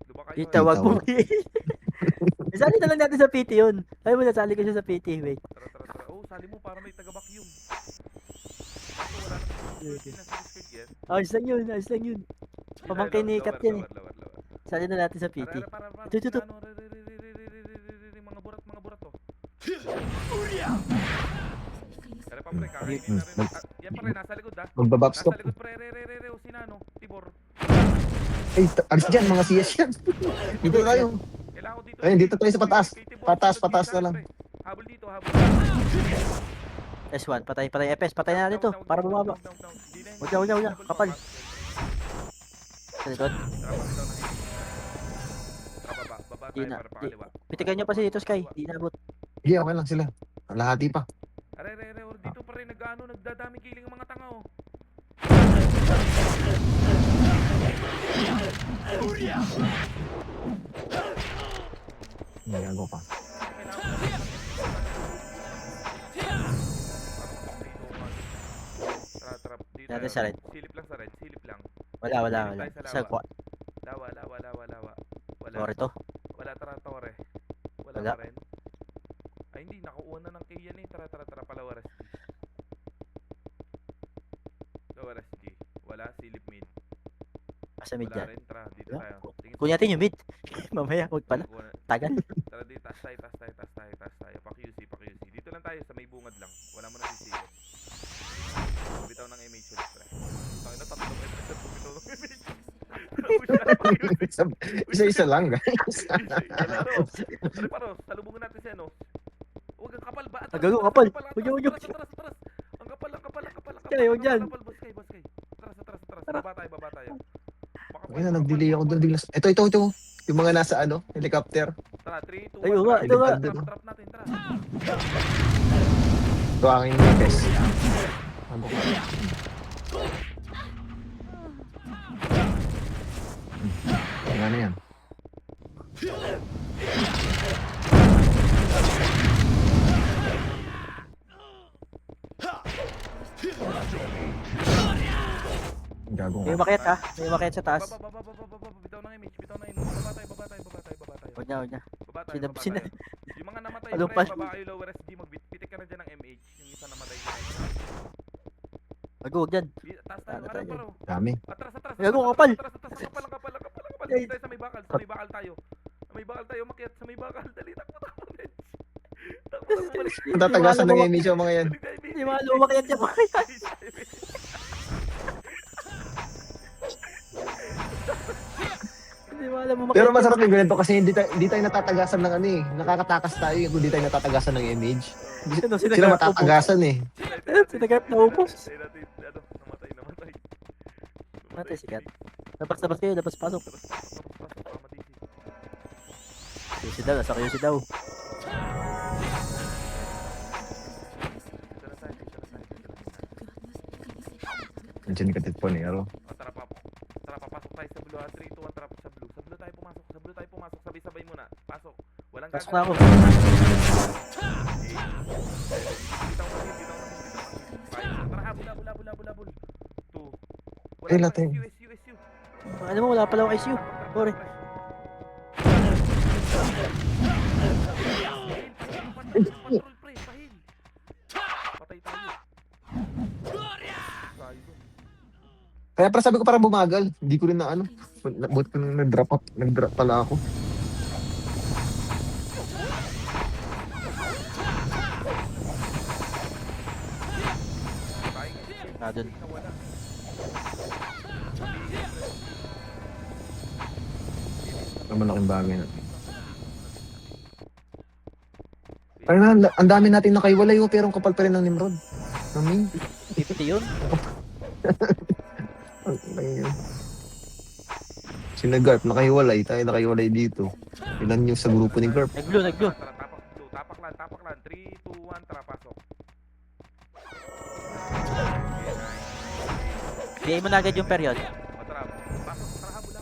B: Luba kayo.
A: Kita, wag mo.
C: Tawag.
A: Isali na lang natin sa PT yun. Ay mo, nasali ko siya sa PT. Wait.
B: Tara, tara, tara. Oh, sali mo para may taga-vacuum. Ako, wala na. Security na sa Discord yan.
A: Ayos lang yun, ayos lang yun. Pamangkin ni Kat yan, eh.
B: Lower.
A: Sali na natin sa PT.
B: Para.
A: Ito.
B: Mga burat to. Tara pa pre, kakainin na rin. Yan pa rin, nasa likod ha.
C: Magbabap
B: Nasa
C: stop.
B: likod pre, o sinano, Tibor.
C: Ay, alis dyan, mga CS yan. Dito tayo.
B: Kailangan ko dito.
C: Ayun, dito tayo sa pataas.
B: Kay Tibor,
C: Pataas
B: dito,
C: na lang.
B: pre. Habol dito, habol.
A: S1, patay. FS, patay na natin to. Para bumaba. Huwag na. Kapal. Sa likod.
B: Baba
A: Di
B: tayo
A: na.
B: para pakaliwa.
A: Pitikan nyo pa si dito, Sky. Di nabot.
C: Hindi, okay lang sila. Lahati pa.
B: Are, dito pa rin nagdadaming kiling ang mga tanga oh.
C: Nagago pa.
B: Tara, dito
A: Dati
B: tayo.
A: sa red.
B: Silip lang sa red, silip lang.
A: Wala.
B: Tayo sa
A: Sa
B: lawa.
A: kwa.
B: Lawa. Wala.
A: Sorry to.
B: Wala, tara, tore. Wala
A: Wala.
B: pa rin. Ay, hindi, nakuha na ng kay yan eh. Tara, palawaras G. Lawaras G. Wala, silip mid.
A: Sa mid
B: Wala
A: dyan.
B: rin, tara, dito
A: Wala.
B: tayo. Tingin
A: Kunin natin yung mid. Mamaya, huwag pala. Tagal.
B: Tara, dito, taas tayo. Pa-QC. Dito lang tayo, sa may bungad lang. Wala mo na sisilip. Bitaw ng image ulit, pre. Tangin na, tatlo kayo, pre. Bitaw ng image.
C: Isa-isa lang, guys.
B: Pre, paros, salubungin natin siya, no? Huwag ang kapal ba?
A: Agago, kapal.
B: Atras.
A: Huwag.
B: Ang kapal.
A: Kaya, huwag yan.
B: Boss kay. Atras.
A: Tara.
B: Baba tayo.
C: Ayun na, nag-delay ako doon biglas. Ito. Yung mga nasa helicopter.
B: Tara, 3, 2, 1.
A: Ayun nga, ito nga.
B: Trap natin, tara.
C: Ito ang aking guys. Ano ko? Ano yan? Gago
A: May
C: nga.
A: umakyat ha. May umakyat sa taas.
B: Baba. Bitaw ng image. Baba tayo.
A: Huwag na.
B: Baba tayo.
A: Sina-
B: Yung mga namatay,
A: Ano
B: pre,
A: pa?
B: baba kayo lower SD, magpitik ka na dyan ng MH. Yung isa namatay dyan.
A: Huwag dyan.
B: Taas tayo,
A: Ano
B: harap
A: tayo?
B: paro.
C: Dami.
B: Atras.
A: Gago, kapal.
B: Atras. Ang kapal.
A: Ay.
B: Dito tayo sa may bakal. Sa may bakal tayo, makiat sa may bakal. Dali, takbo, balik.
C: Ang tatagasan ng image yung mga yan.
A: Hindi mga umakyat yan. Hindi mo alam umakyat.
C: Pero masarap yung ganito kasi hindi tayo natatagasan ng ano eh. Nakakatakas tayo kung hindi tayo natatagasan ng image. Sila matatagasan eh.
A: Sinagarap na upos.
B: Namatay.
A: Matay sikat. Labas kayo, pasok. QC daw, nasa QC daw.
C: Nandiyan ni Katit po ni Aro.
B: Tara, papasok tayo sa blue. 3, 2, 1, tara sa blue. Sa blue tayo pumasok. Sabay muna. Pasok. Walang
A: Pasok na ako.
B: Bitaw na din. Tara, habol. 2.
C: Eh, natin.
B: SU.
A: Ano mo, wala pala akong ICU. Sorry.
B: Patrol, pre. Pahil. Patay tayo.
C: Kaya para sabi ko parang bumagal. Hindi ko rin na ano. Buti ko nang nag-drop pala ako.
B: Tayo
A: Ah, dun.
B: nawala.
C: Ang malaking bagay na. Parang ang dami natin nakaiwalay pero ang kapal pa rin ng Nimrod. Amin.
A: 50 yun.
C: Sina Garp nakahiwalay. Tayo nakahiwalay dito. Ilan yung sa grupo ni Garp?
A: Nag-blue.
B: Tara, tapak lang. 3, 2, 1, tara, pasok. Okay, nice.
A: Bigay mo na agad yung period.
B: O, tara, pasok, tara, habol.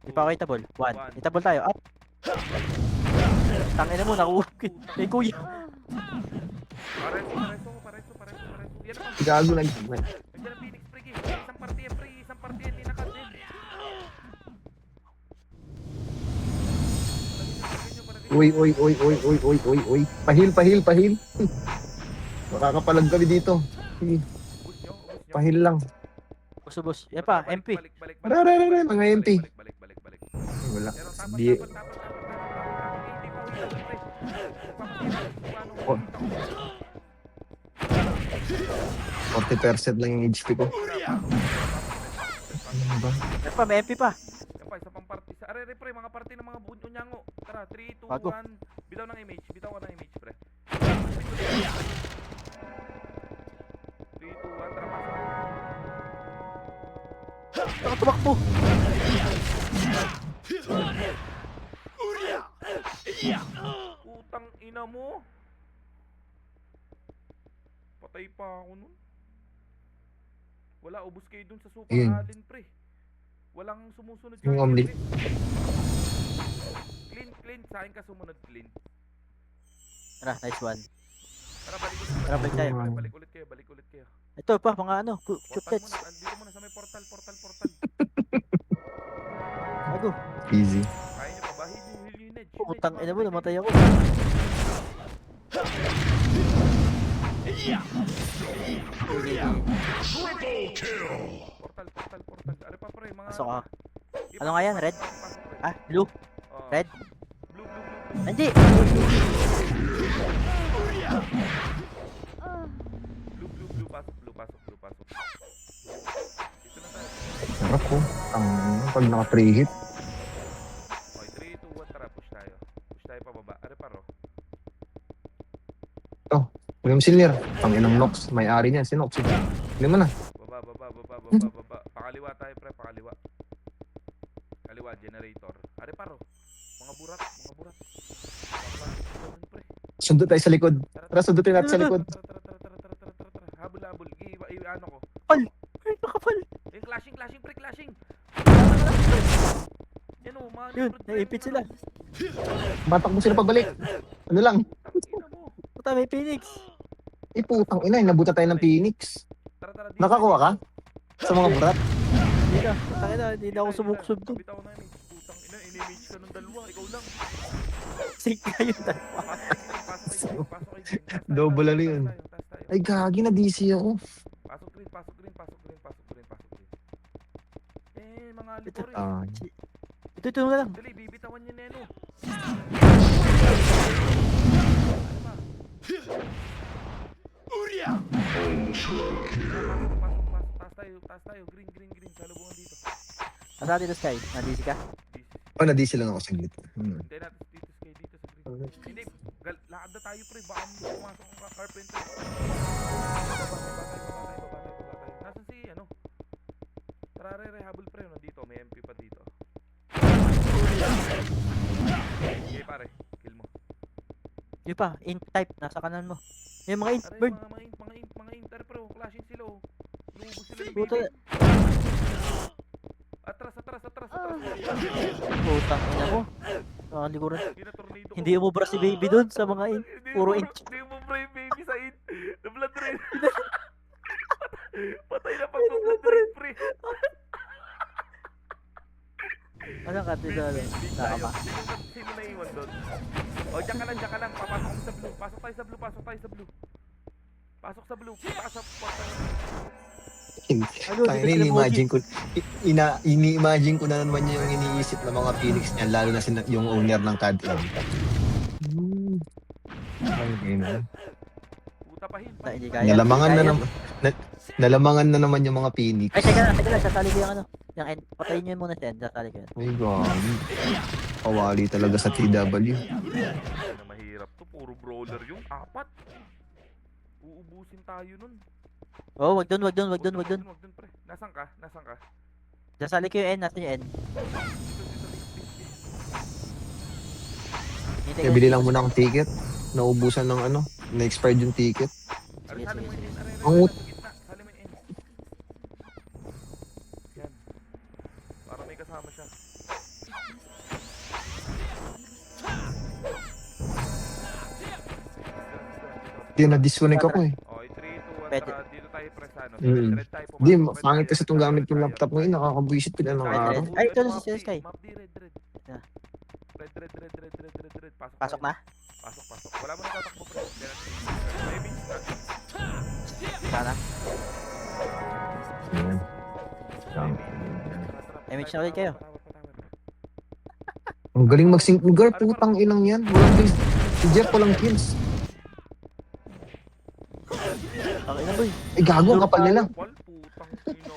A: Di pa ako itabol. 1. Itabol tayo. Up. Tangin na mo, nakuha. Eh, kuya.
B: Pareso. Yan naman,
C: Gago na.
B: nandiyan ang Phoenix, pre, isang party yan, hindi nakadin.
C: Uy. Pahil. Makakapalag kami dito. Sige,
B: Ubus nyo.
C: pahil lang.
A: Usubos. Yan pa, MP.
B: Balik.
C: Rare, mga MP.
B: Balik.
C: Ay, wala.
B: Pero
C: Di, Oh. 40% lang yung HP ko. Ano ba?
A: Yan pa, may MP pa.
B: Yan pa, isa pang party. Are, pre, mga party ng mga bunyango. Tara, 3, 2,
A: Bago.
B: 1. Bitaw ka ng image, pre. 3, 2, 1, tara, pasok.
A: Saka tumakbo.
B: Utang ina mo. Patay pa ako nun. Wala, ubos kayo dun sa super
C: Ayun.
B: alin, pre. Walang sumusunod
C: Yung
B: kay
C: Omni.
B: pre. Clean. Sa akin ka sumunod, clean.
A: Tara, nice one.
B: Tara, balik ulit.
A: Tara, balik tayo.
B: Balik ulit kayo.
A: Ito pa, mga ano,
B: Portal
A: cutlets.
B: muna, andito muna sa may portal.
A: Bago.
C: Easy.
B: Kaya nyo pa ba? Heal yung edge.
A: Putang ina mo, namatay ako.
B: Portal. Are pa pre, mga...
A: Pasok ako.
B: Di,
A: Ano nga yan, red?
B: pasok, pre.
A: Ah, blue.
B: Oo.
A: Red.
B: Blue.
A: Hindi.
B: Blue, pasok. Dito na tayo.
C: Sarap ko. Ang pag naka-pre-hit.
B: Okay, 3, 2, 1, tara, push tayo. Push tayo pababa. Are paro.
C: William Silner. Ang inang Nox. May-ari niyan. Si Nox. Hindi mo na.
B: Baba. Pakaliwa tayo, pre, pakaliwa. Kaliwa, generator. Are paro. Mga burat. Pre.
C: Sundo tayo sa likod. Tara, sundutin natin sa likod.
B: Tara. Habol. Ano ko.
A: Ay, nakapal.
B: Yung clashing. Yan o, mga
A: Yun,
B: librod, pre,
A: naipit sila.
C: Batak mo sila pabalik. Ano lang.
B: Tangina mo.
A: Puta, may Phoenix.
C: Putang ina. Nabuta tayo ng Phoenix.
B: Tara, dito.
C: Nakakuha ka? Sa mga burat.
A: Hindi na. Putang ina, hindi na ako sumuksob doon.
B: Bitaw na image. Putang ina, inimage ka ng dalawa. Ikaw lang.
A: Sink ka yun.
B: Pasok kayo.
C: Double ano yun?
B: Taas tayo.
C: Ay, gagi na DC ako.
B: Pasok green. Mga lito rin.
C: Ah,
A: Ito na lang.
B: Dali, bibitawan niyo Neno. Pasok. Taas tayo. Green. Salubungan dito.
A: Asa dito, Sky? Nandisi ka?
C: oh, na-DC lang ako saglit.
B: Hindi natin dito sa green. Hindi, lakad na tayo pre. Baka pumasok ang carpenter. Baba tayo. Nasaan si ano? Tara, habol pre. Nandito, may MP pa dito. Okay pare, kill mo.
A: Yun pa, int type. Nasa kanan mo. Yung mga int,
B: Aray,
A: bird.
B: mga inter pro, clashing sila oh. Lumubos sila ni
A: Puta.
B: baby. Atras.
A: Putang ina mo. Nakalikuran.
B: Tornado ko.
A: Hindi umubra si baby doon sa mga int. Puro int.
B: Hindi mo bro yung baby sa int. Na-blood rin. Patay na pag blood rin pre.
A: Anong ka dito? Nakama.
B: Sino na iwan doon? O, dyan ka lang. Papasok kami sa blue. Pasok tayo sa blue. Pasok sa blue. Taas sa portal.
A: Ano,
C: Tayo
A: dito sila
C: ini-imagine ko, ini-imagine ko na naman yung iniisip ng mga Phoenix niya, lalo na yung owner ng CAD. Ay, na.
B: Puta pahin.
A: Mogi. Hindi kaya.
C: Nalamangan
A: Hindi
C: na
A: kaya.
C: naman, nalamangan na naman yung mga Phoenix.
A: Ay, teka lang, sasali ko yung ano. Yung end. Patayin nyo muna si end, sasali ko yun.
C: Ay, grabe. Kawali talaga sa TW.
B: Na mahirap to. Puro brawler yung 4. Uubusin tayo nun.
A: Oh, wag dun.
B: Wag dun, pre. Nasaan ka?
A: Sasali ko yung end, natin yung end. Hintay
C: Kaya
A: ko
C: bili
A: yung
C: lang muna akong ticket. Naubusan ng ano, na-expired yung ticket.
B: Aray, sali mo
A: sige.
B: yun. Aray,
C: Ang
B: nasa gitna. Sali mo yun. Yan. Para may kasama siya.
C: Hindi, na-disconnect ako eh.
B: Okay, 3, 2, 1,
A: Pwede.
B: tara. Dito tayo press ano.
C: Mm.
B: Red tayo pumasok.
C: Hindi,
B: Red
C: pangit
B: tayo,
C: kasi
B: red
C: itong
B: tayo,
C: gamit
B: red
C: yung
B: tayo,
C: laptop
B: red
C: ngayon.
B: tayo.
C: Nakakabwisit pila ng
A: Red,
C: araw.
A: red. Ay, ito na si
B: Map D,
A: Sky.
B: Map D, red.
A: Yeah.
B: Red.
A: Pasok na?
B: Pasok. Wala mo natatakbo pre. May beach na.
A: Sana.
C: Ayan.
B: Tara,
A: Image na ulit kayo.
C: Ang galing mag-sync lugar, putang inang yan. Walang kills. Si Jeff walang kills.
A: Okay na boy.
C: Ay, gago, ang kapal nila.
B: Pal, putang ina mo.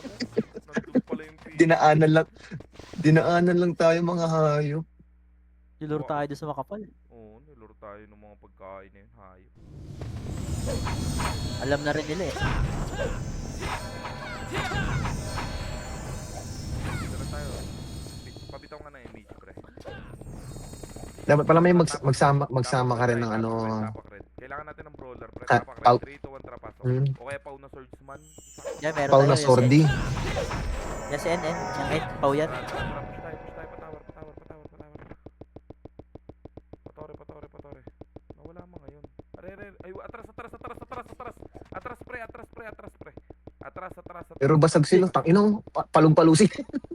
B: Nandun pala yung pin.
C: Dinaanan lang tayo mga hayop.
A: Diluro tayo doon sa makapal.
B: Oo, niluro tayo ng mga pagkain na yun. Hayop.
A: Alam na rin nila eh.
B: Dito na tayo. Pabitaw nga na yung image pre.
C: Dapat pala may magsama ka rin ng ano.
B: Tapak red. Kailangan natin ng brawler pre.
C: Ah,
B: Tapak
C: Pau-
B: red. 3, 2, 1, tara pasok.
C: Hmm.
B: O kaya Pau na swordsman.
A: Yan, meron
C: Pau
A: tayo.
C: na sordi.
A: Yan si NN. Yung end, Pau yan.
B: Tara, push tayo. Patore. Nawala mo ngayon. Ay, atras pre. Atras.
C: Pero basag sila. Tanginang palong-palusin.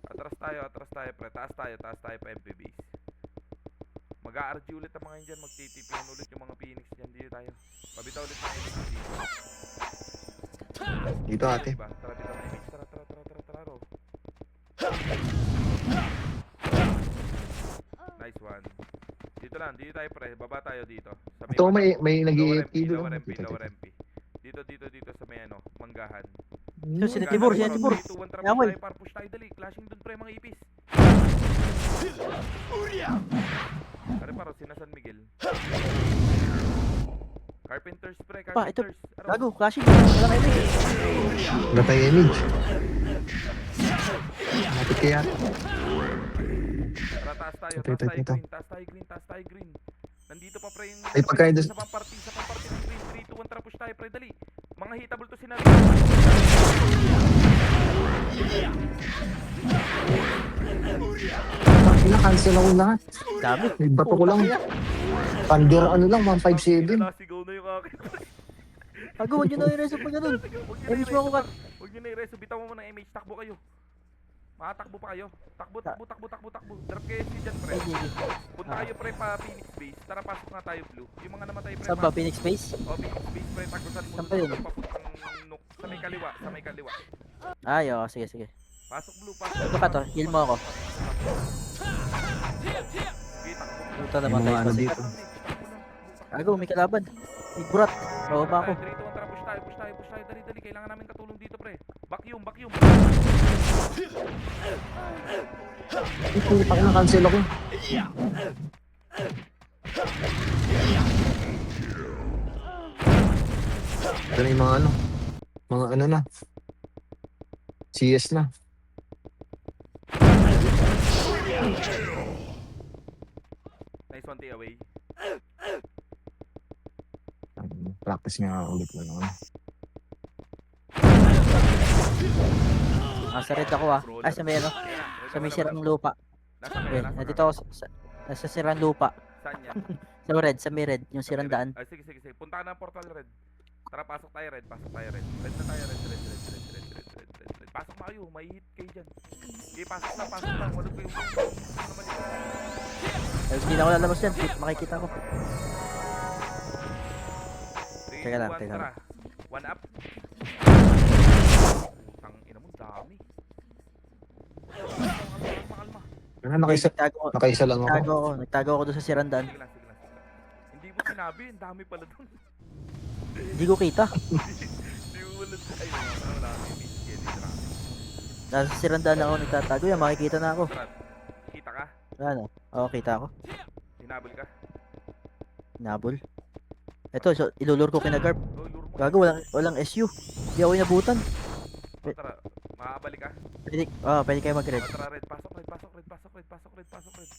B: Atras tayo pre. Taas tayo pa MP base. Mag-a-RG ulit ang mga yun dyan. Magtitipin ulit yung mga Phoenix dyan. Dito tayo. Pabitaw ulit ng image dito.
C: Dito ate.
B: Diba? Tara, bitaw ng image. Tara, ro. Nice one. Dito tayo pre. Baba tayo dito. Sa
C: Ito may nag-i-AFK
B: lower
C: doon.
B: MP. Dito sa may ano, manggahan.
A: Ito, sila Tibor.
B: 3, 2, 1, trap
A: Yamoy.
B: tayo, push tayo dali. Clashing dun pre, mga ipis. Pare paro, sina San Miguel. Carpenters pre,
A: Pa, ito.
B: Carpenters.
A: Gago, clashing. Wala kayo eh.
C: Wala tayong image. Lapit kaya.
B: Tara, taas tayo
C: Ito.
B: green. Nandito pa pre yung
C: Ay, pagkain doon.
B: sa pamparty ng green. 3, 2, 1, tara, push tayo pre, dali. Mga hitable to sinabi.
C: Cancel ako lahat.
A: Dami.
C: May bato ko lang. Thunder ano lang, 157.
B: Nasigaw na yung akin.
A: Gago, huwag nyo na i-reso pag ganun. Image mo ako ka.
B: Huwag nyo na i-reso. Bitaw mo muna image. Takbo kayo. Makatakbo pa kayo. Takbo. Drop kayo si dyan, pre.
A: Ay, gigi.
B: Punta kayo, pre, pa Phoenix base. Tara, pasok nga tayo, blue. Yung mga namatay, pre.
A: Saan ba? Phoenix Base?
B: O, Phoenix base, pre. Tagusan mo.
A: Saan ba yun?
B: Papuntang nook. Sa may kaliwa.
A: Ay, oo. Sige.
B: Pasok, blue. Pasok.
A: Ito ka to. Heal mo ako.
B: Okay, takbo.
A: Puta
C: May
A: naman
C: mga
A: tayo.
C: ano
A: Kasi
C: dito.
A: Gago, may kalaban. May burat. Bababa ako.
B: 3, 2, 1, tara, push tayo. Dali. Kailangan namin katulong dito, pre. Vacuum.
C: Ay, putang ina, cancel ako. Ito na yung mga ano. Mga ano na. CS na.
B: Nice one, stay away.
C: Practice nga ulit na naman.
A: Nasa red ako ah. Ay, sa may ano. Sa may sirang lupa.
B: Nasaan
A: Okay,
B: kayo?
A: nandito ako nasa sirang lupa.
B: Saan yan?
A: Sa may red. Yung sirang daan.
B: Ay, sige. Punta ka ng portal red. Tara, pasok tayo red. Red na tayo, red. Pasok na kayo, may hit kayo dyan. Okay, pasok na. Walang kayo.
A: Ay, hindi na ako lalabas yan. Makikita ko.
B: 3,
A: Teka lang.
B: tara. 1 up. Putang ina
C: Nakaisa lang ako.
A: Nagtago ako doon sa Sirandan.
B: Sige lang, sige lang, sige lang. Hindi mo sinabi, ang dami pala doon.
A: Hindi ko kita.
B: Hindi mo wala. Ay, wala kami image kaya dito lang.
A: Nasa Sirandan ako nagtatago. Yan, makikita na ako.
B: Sarap. Kita ka?
A: Ano? Oo, kita ako.
B: Hinabol ka?
A: Nabol. Ito, so, ilulur ko kina Garp.
B: Oh, lure mo.
A: Gago, walang SU. Hindi ako inabutan.
B: Oh, tara, makakabalik ka?
A: Pwede kayo mag-red.
B: Oh, tara, red. Pasok, red. Pasok, red. Pasok, red. Pasok, red. Pasok, red.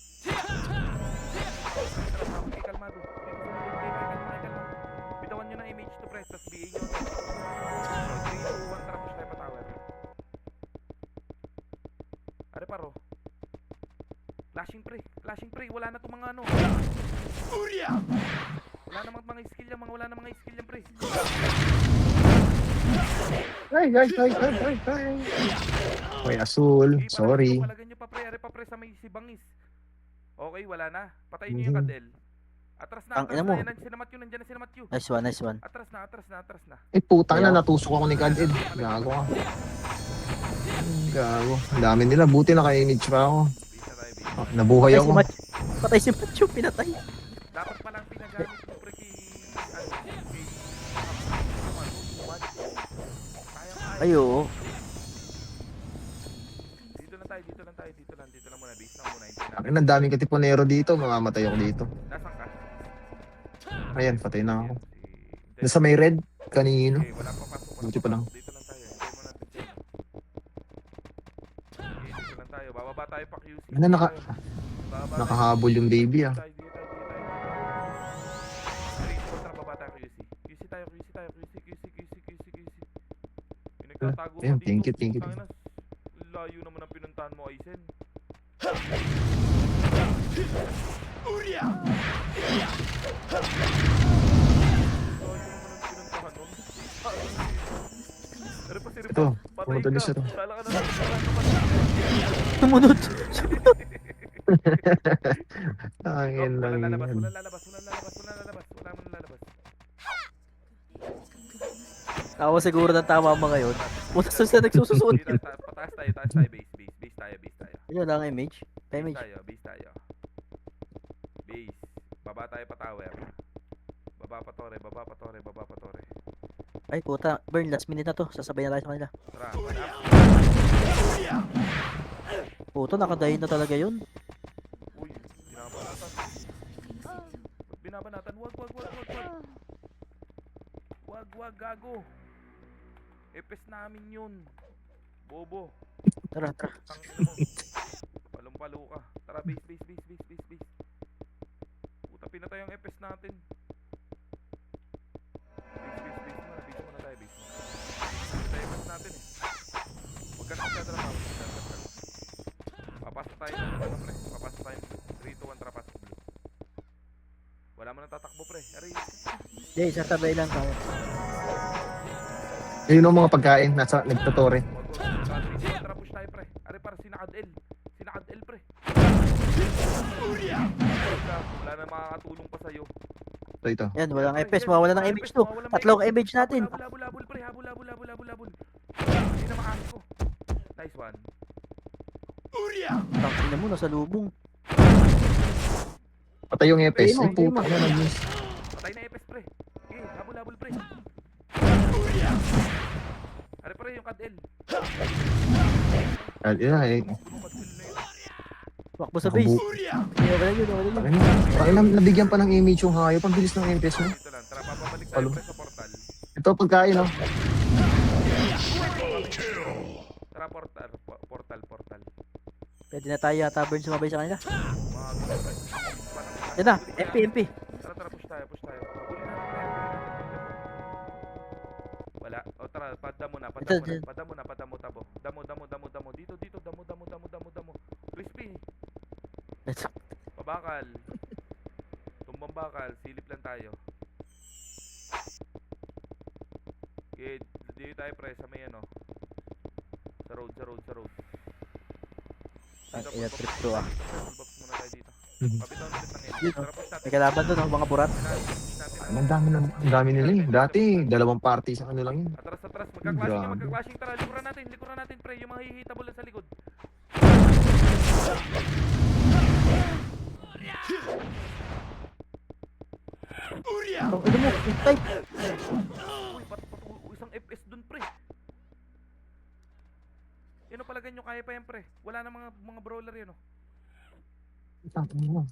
B: Tara, tama, okay, kalmado. Kalma. Bitawan nyo ng image to press, tas BA nyo. 3, 2, 1, tara, push tayo pa tower. Are paro. Flashing pre, wala na itong mga ano. Wala namang mga skill yan, wala namang mga skill yan pre.
C: Ay. May asul.
B: Okay,
C: Sorry.
B: Palagyan nyo pa pre, are pa pre sa may sibangis. Okay, wala na. Patayin nyo yung kadel. Atras na,
A: Ang ina mo.
B: Yan, sinamat yun, nandiyan na sinamat yun.
A: Nice one.
B: Atras na.
C: Eh, putang na, natusok ako ni Kaded. Gago ka. Gago. Ang dami nila. Buti naka-image pa ako.
B: Bisa tayo, bisa.
C: Nabuhay ako.
A: Patay si Macho, pinatay.
B: Dapat palang pinagamit mo pre kay kaya.
A: Ay, oo.
B: Dito lang muna, base lang muna. Hintayin natin.
C: Ang daming katipunero dito. Mamamatay ako dito.
B: Nasaan ka?
C: Ayan, patay na ako.
B: Hintayin.
C: Nasa may red. Kanino.
B: Okay, wala pa pasok.
C: Buti pa lang.
B: Dito lang tayo. Hintayin mo natin siya. Okay, dito lang tayo. Bababa tayo pa QC.
C: Ano, nakahabol yung baby ah.
B: Dito tayo. Tara, baba tayo QC. QC tayo. Yung nagtatago ka
C: Ayun,
B: dito.
C: thank you.
B: Tangina, layo naman ang pinuntahan mo, Aizen.
C: Ito, pumunta din siya to.
A: Tumunod.
C: Tangin lang
B: Wala
C: yan.
B: lalabas.
A: Ako siguro ng tama mo ngayon. Puta sa nagsususunod.
B: Pataas tayo, base tayo.
A: Yun lang image.
B: Base
A: Image.
B: tayo. Base. Baba tayo pa tower. Baba pa tore.
A: Ay puta, burn last minute na to. Sasabay na tayo sa kanila.
B: Tara, wala.
A: Puta, nakadahin na talaga yun.
B: Uy, binabanatan. Wag, gago. Epes namin yun. Bobo.
A: Tara.
B: Tangina mo. Palumpalo ka. Tara, base. Puta, pinatay ang epes natin. Base muna tayo, base muna. Pinatay epes natin eh. Huwag ka na magdadala. Papasok tayo ng ano pre. Papasok tayo 3, 2, 1, tara, pasok blue. Wala mo nang tatakbo pre. Ari.
A: Jay, sasabay lang tayo.
C: Ayun ang mga pagkain. Nagtutore.
B: Tara, push tayo pre. Ari, para sinakad L pre. Wala na makakatulong pa sa'yo.
C: Ito.
A: Yan, walang FPS. Mawala ng image to. Tatlong image natin.
B: Habol pre. Habol. Hindi na makakas ko. Nice one.
A: Tangina mo, nasa lubong.
C: Patay yung epes.
A: Ayun,
C: Ay, puta na nag-miss.
B: Patay na epes pre. Okay, habol pre. Ari pre, yung kadel.
C: Ay,
B: Bulong kadel na yun.
A: Wakbo sa base. Wala yun.
C: Pakailan nabigyan pa ng image yung hayop. Ang bilis ng epes mo.
B: Dito lang. Tara, papabalik tayo pre sa portal.
C: Ito pagkain oh.
B: Tara, portal.
A: Pwede na tayo yata burn sumabay sa kanila.
B: Mga gusto.
A: Yan na, MP.
B: Tara, push tayo. Habulin natin. Wala. O tara, padam muna. Tabo. Damo. Dito. Damo. Crispy. Pabakal. Tumbang bakal. Silip lang tayo. Okay, dito tayo pre sa may ano. Sa road.
A: Ina trip to ah.
B: Box muna tayo dito. Pabitaw ulit ng
A: Yun,
B: yun. Tara, push natin.
A: May kalaban doon, mga burat.
C: Ang dami nila eh. Dati, 2 party sa ano lang yun.
B: Atras.
C: Grabe.
B: Magka-clashing. Tara, likuran natin pre. Yung mga hihitable sa likod.
A: Ang ino mo, type.
B: Uy, isang FPS dun, pre. Yan o, palagay nyo, kaya pa yan, pre. Wala na mga brawler yan, o.
C: Tangina.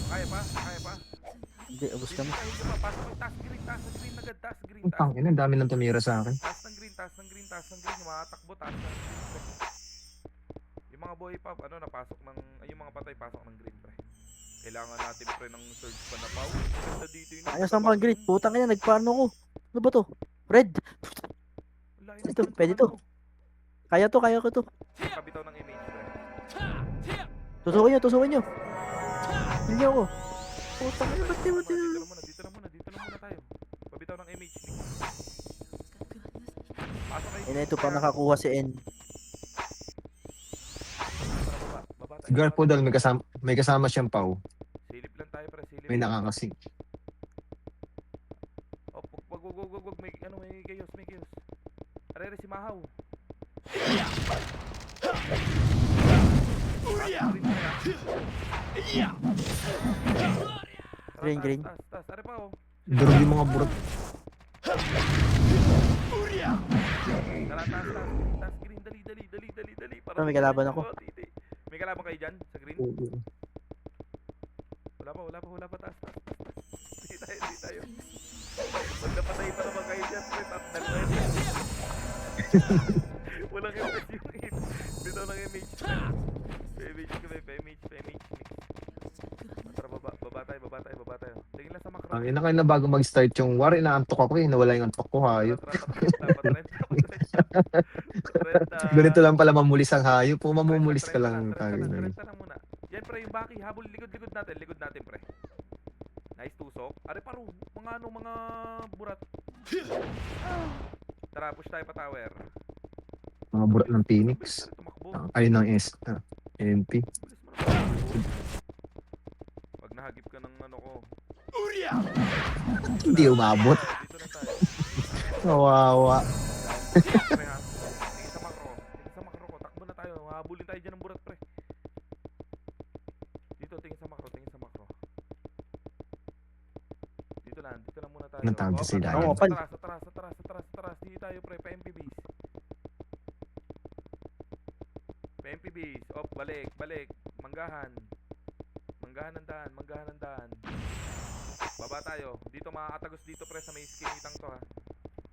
B: Kaya pa, kaya pa.
A: Hindi, ubos kami.
B: Hindi pa, pasok yung task green agad, task green,
C: Tangina, ang dami nang tumira sa akin.
B: task ng green, yung mga takbo, task ng green, pre. Yung mga boy pa, ano, napasok ng, ay, yung mga patay, pasok ng green, pre. Kailangan natin, pre, ng surge pa na power. Ganda dito yun.
A: Ayos ang pang grid. Putang ina, nagpaano ko. Ano ba to? Red. Ito, pwede to. Kaya ko to.
B: Kabitaw ng image, pre.
A: Tusukin nyo. Hindi ako. Putang ina, ba't di mo
B: Dito na muna tayo. Pabitaw ng image, Nick. Pasok kayo.
A: Ina, ito pa nakakuha si N.
B: Baba tayo.
C: Guard po dal, may kasama siyang pau.
B: Silip lang tayo, pre, silip.
C: May nakakasing.
B: Oh, wag, may, ano, may chaos. Arere si Mahaw.
A: Green.
B: Tas, are pa, oh.
C: Durog yung mga burot.
B: Tara, tas, green, dali. Para
A: May kalaban ako.
B: May kalaban kayo dyan, sa green? Wala pa, tas. Di tayo. Pag napatay pa naman kayo dyan, pre, tatnal na yun. Walang MS yung hit. Dito ng image. Pa-image. Tara, baba tayo. Tingin lang sa macro.
C: Ang ina kayo na bago mag-start yung war, inaantok ako eh. Nawala yung antok ko, hayop. Ganito lang pala mamulis ang hayop. Kung mamumulis ka lang tayo.
B: Trenta lang muna. Yan, pre, yung baki, habol, likod natin, pre. Nice tusok. Are paro, mga burat. Tara, push tayo pa tower.
C: Mga burat ng Phoenix.
B: Tumakbo.
C: Ayun ng MP.
B: Bilis mo naman. Pag nahagip ka ng ano ko.
C: Hindi umabot.
B: Dito lang tayo.
C: Kawawa.
B: Pre, ha? Tingin sa makro ko. Takbo na tayo. Habulin tayo dyan ng burat, pre. Dito, tingin sa makro. Dito lang muna tayo.
C: Anong tawag sa sila?
A: Oo,
B: Sa taras. Dito tayo, pre. Pa-MP base. Pa-MP base. Op, balik. Manggahan ng daan. Baba tayo. Dito makakatagos dito, pre, sa may skinitang to, ha.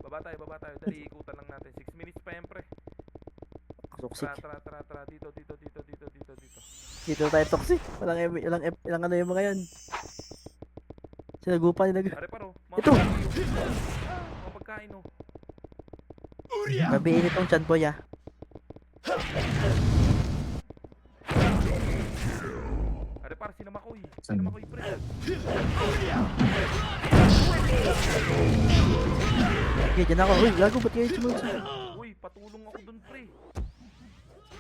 B: Baba tayo. Dali, ikutan lang natin. 6 minutes pa yan, pre.
A: Toxic.
B: Tara. Dito.
A: Dito tayo toxic. Walang ano yung mga yan. Sinagupa nila.
B: Are paro.
A: Ito.
B: Mga pagkain, oh.
A: Gabiin itong chan boy, ah.
B: Are par, sinamakoy, pre.
A: Okay, dyan ako. Uy, gago, ba't kayo sumunod sa...
B: Uy, patulong ako dun, pre.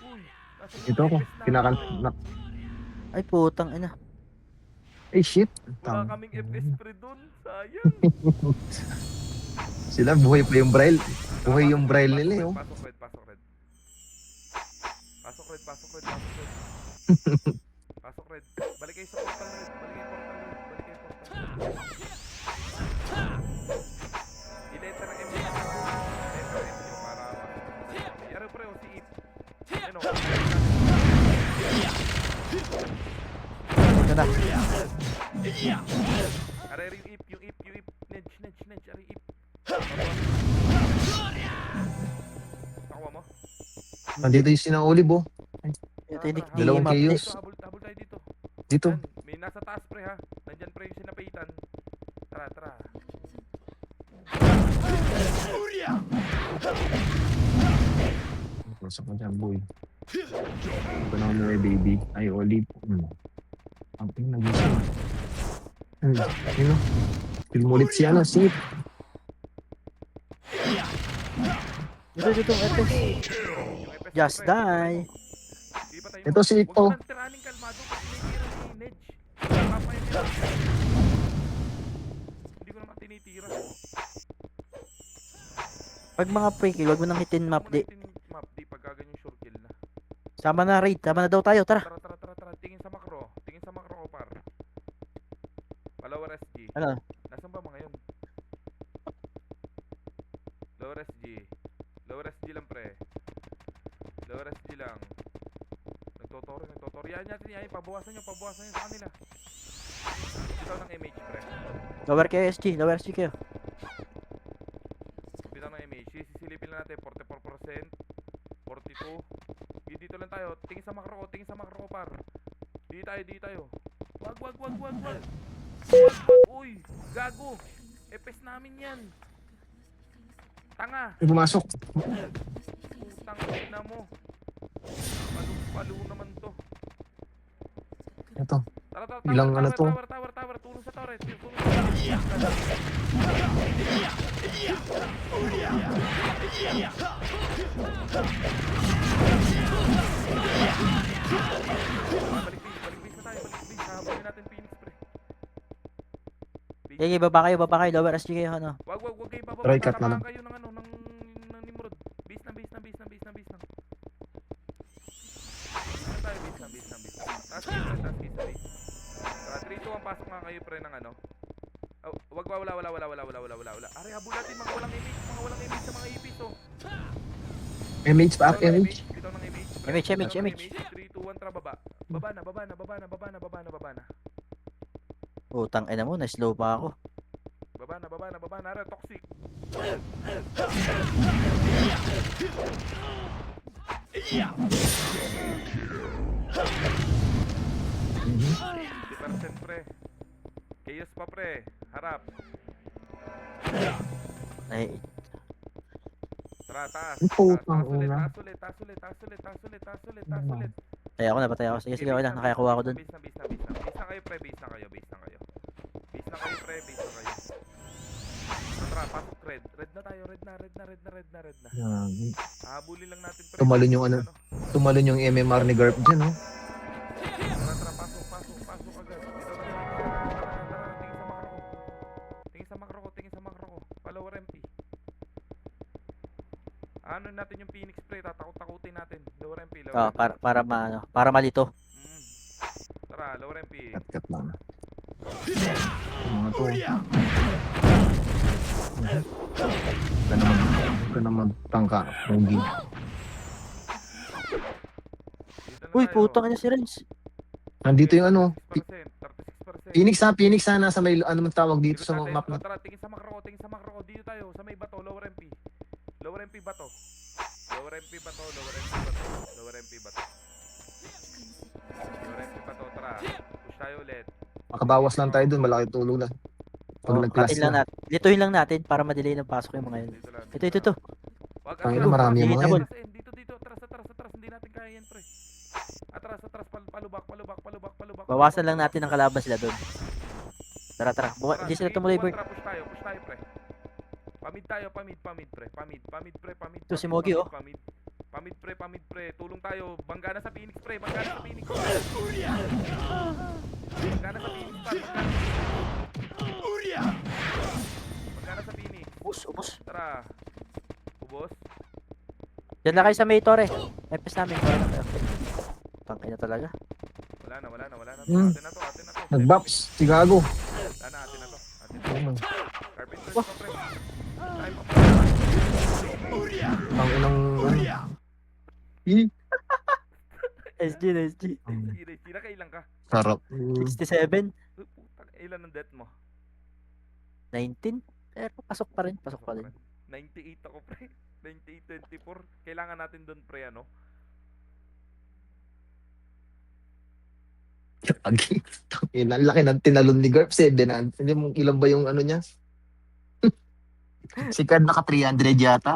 B: Uy, nasa
C: Ito ako.
B: FPS na.
A: Ay, putang ina.
C: Eh shit.
B: Wala kaming FPS, pre, dun. Sayang.
C: Sila buhay pa yung braille. Buhay yung braille nila eh. Oh.
B: Pasok red. Pasok red. Balik kayo sa portal red. I-letter M nyo para Yaro, pre, o si Ip. Ano?
A: Ito na.
B: Are yung Ip. Nedge, are Ip. Takuha mo?
C: Nandito yung sinang olive oh.
A: Ito yung nick ni
C: Dalawang
A: Mapnik.
C: chaos.
B: Habol tayo dito.
C: Dito.
B: Yan, may nasa taas, pre, ha. Nandyan, pre, yung sinapitan. Tara.
C: Pasok mo dyan boy. Ito na mo baby. Ay olive. Ang ping nagising. Yun o. Film ulit siya na. Sip.
A: Dito, FS. Just die.
C: Ito si Ito.
B: Huwag mo nang tiraning kalmado kasi may tira si Nedge. Papay nila. Hindi ko naman tinitira.
A: Pag mga pre-kill, wag mo nang hitin map, di.
B: Map, di pagkaganyan sure kill na.
A: Sama na raid, sama na daw tayo, tara.
B: Tara. Tingin sa macro, Opar.
A: Ano?
B: Nasaan ba mga yun? Lower SG. Lower SG lang pre. Lower SG lang. Nagtotoro. Yan natin yan. Pabawasan nyo sa kanila. Bitaw ng MH pre.
A: Lower kayo SG, lower SG kayo.
B: Bitaw ng MH. Sisilipin lang natin. 44%. 42. Dito lang tayo. Tingin sa makro ko par. Di tayo. Wag. Uy, gago. Epes namin yan. Tanga.
C: May pumasok.
B: Putang ina mo. Palu naman to.
C: Ito.
B: Tara,
C: Ilang ano to?
B: Tower. Tulong sa tower. Balik base na tayo. Hahabulin natin Phoenix pre.
A: Okay, baba kayo, lower SG kayo, ano.
B: Wag kayo bababa.
C: Try cut na lang.
B: Kayo ng ng Nimrod. Base na. Base na tayo, base na. Taas case na base. 3, 2, 1, pasok nga kayo pre ng ano. Oh, wag wala. Ari, habol natin mga walang image sa mga ipis oh.
C: MH pa, MH.
B: Bitaw ng image.
A: MH.
B: 3, 2, 1, tara baba. Baba na.
A: Utang ina mo, na-slow pa ako.
B: Baba na. Ara, toxic.
C: Mhm.
B: 50% pre. Chaos pa pre. Harap.
A: Ay,
B: Tara, taas.
C: Ang putang ina.
B: Taas ulit.
A: patay ako na. Sige, okay lang, nakakuha ko dun.
B: Base na kayo pre. Base na kayo pre. Tara, pasok red. Red na tayo. Red na.
C: Yan.
B: Habulin lang natin pre.
C: Tumalon yung ano. Tumalon yung MMR ni Garp dyan, oh.
B: Tara, pasok agad. Tingin sa makro ko. Follower MP. Ano natin yung Phoenix pre, tatakot-takutin natin. Lower MP.
A: Oh, para malito.
B: Tara, lower MP.
C: Cut lang. Mga to. Huwag ka na magtangka. Rugi.
A: Uy, putang ina si Renz.
C: Nandito yung ano.
B: 36%.
C: Phoenix ha. Nasa may ano man tawag dito sa map na.
B: Tara, tingin sa makro ko. Dito tayo, sa may bato, lower MP. Lower MP bato. Tara. Push tayo ulit.
C: Makabawas lang tayo dun. Malaki tulong lang. Pag
A: Oh,
C: nag-class
A: katin lang
C: na.
A: natin. Lituhin lang natin para madelay ng pasok yung mga yun.
B: Dito lang.
A: Ito.
B: Wag
C: Ang ina, marami yung mga yan.
B: Dito. Atras. Hindi natin kaya yan, pre. Atras. Palubak.
A: Bawasan lang natin ang kalaban sila doon. Tara. Hindi sila tumuloy, Bert.
B: Push tayo, pre. Pamid tayo, pre. Pamid.
A: Ito si Mogi, oh.
B: Pamid, pre. Tulong tayo. Bangga na sa Phoenix, pre. Bangga na sa Phoenix,
A: Ubus.
B: Tara. Ubos.
A: Yan lang kayo sa may tore. Epes namin. Tore na tayo. Tangkay na talaga.
B: Wala na. Atin na to.
C: Nag-box. Chicago.
B: Wala na, atin na to.
C: Ano?
B: Carpet first pa, pre. Time pa,
C: Ang inang ano.
A: SG.
B: Tira kailan ka?
C: Sarap.
A: 67.
B: Putang, ilan ang death mo?
A: 19. Pero pasok pa rin.
B: 98 ako, pre. 98-24. Kailangan natin doon, pre, ano?
C: Ang laki ng tinalon ni Garp. 7 na. Hindi mo ilan ba yung ano niya? Si Card naka 300 yata.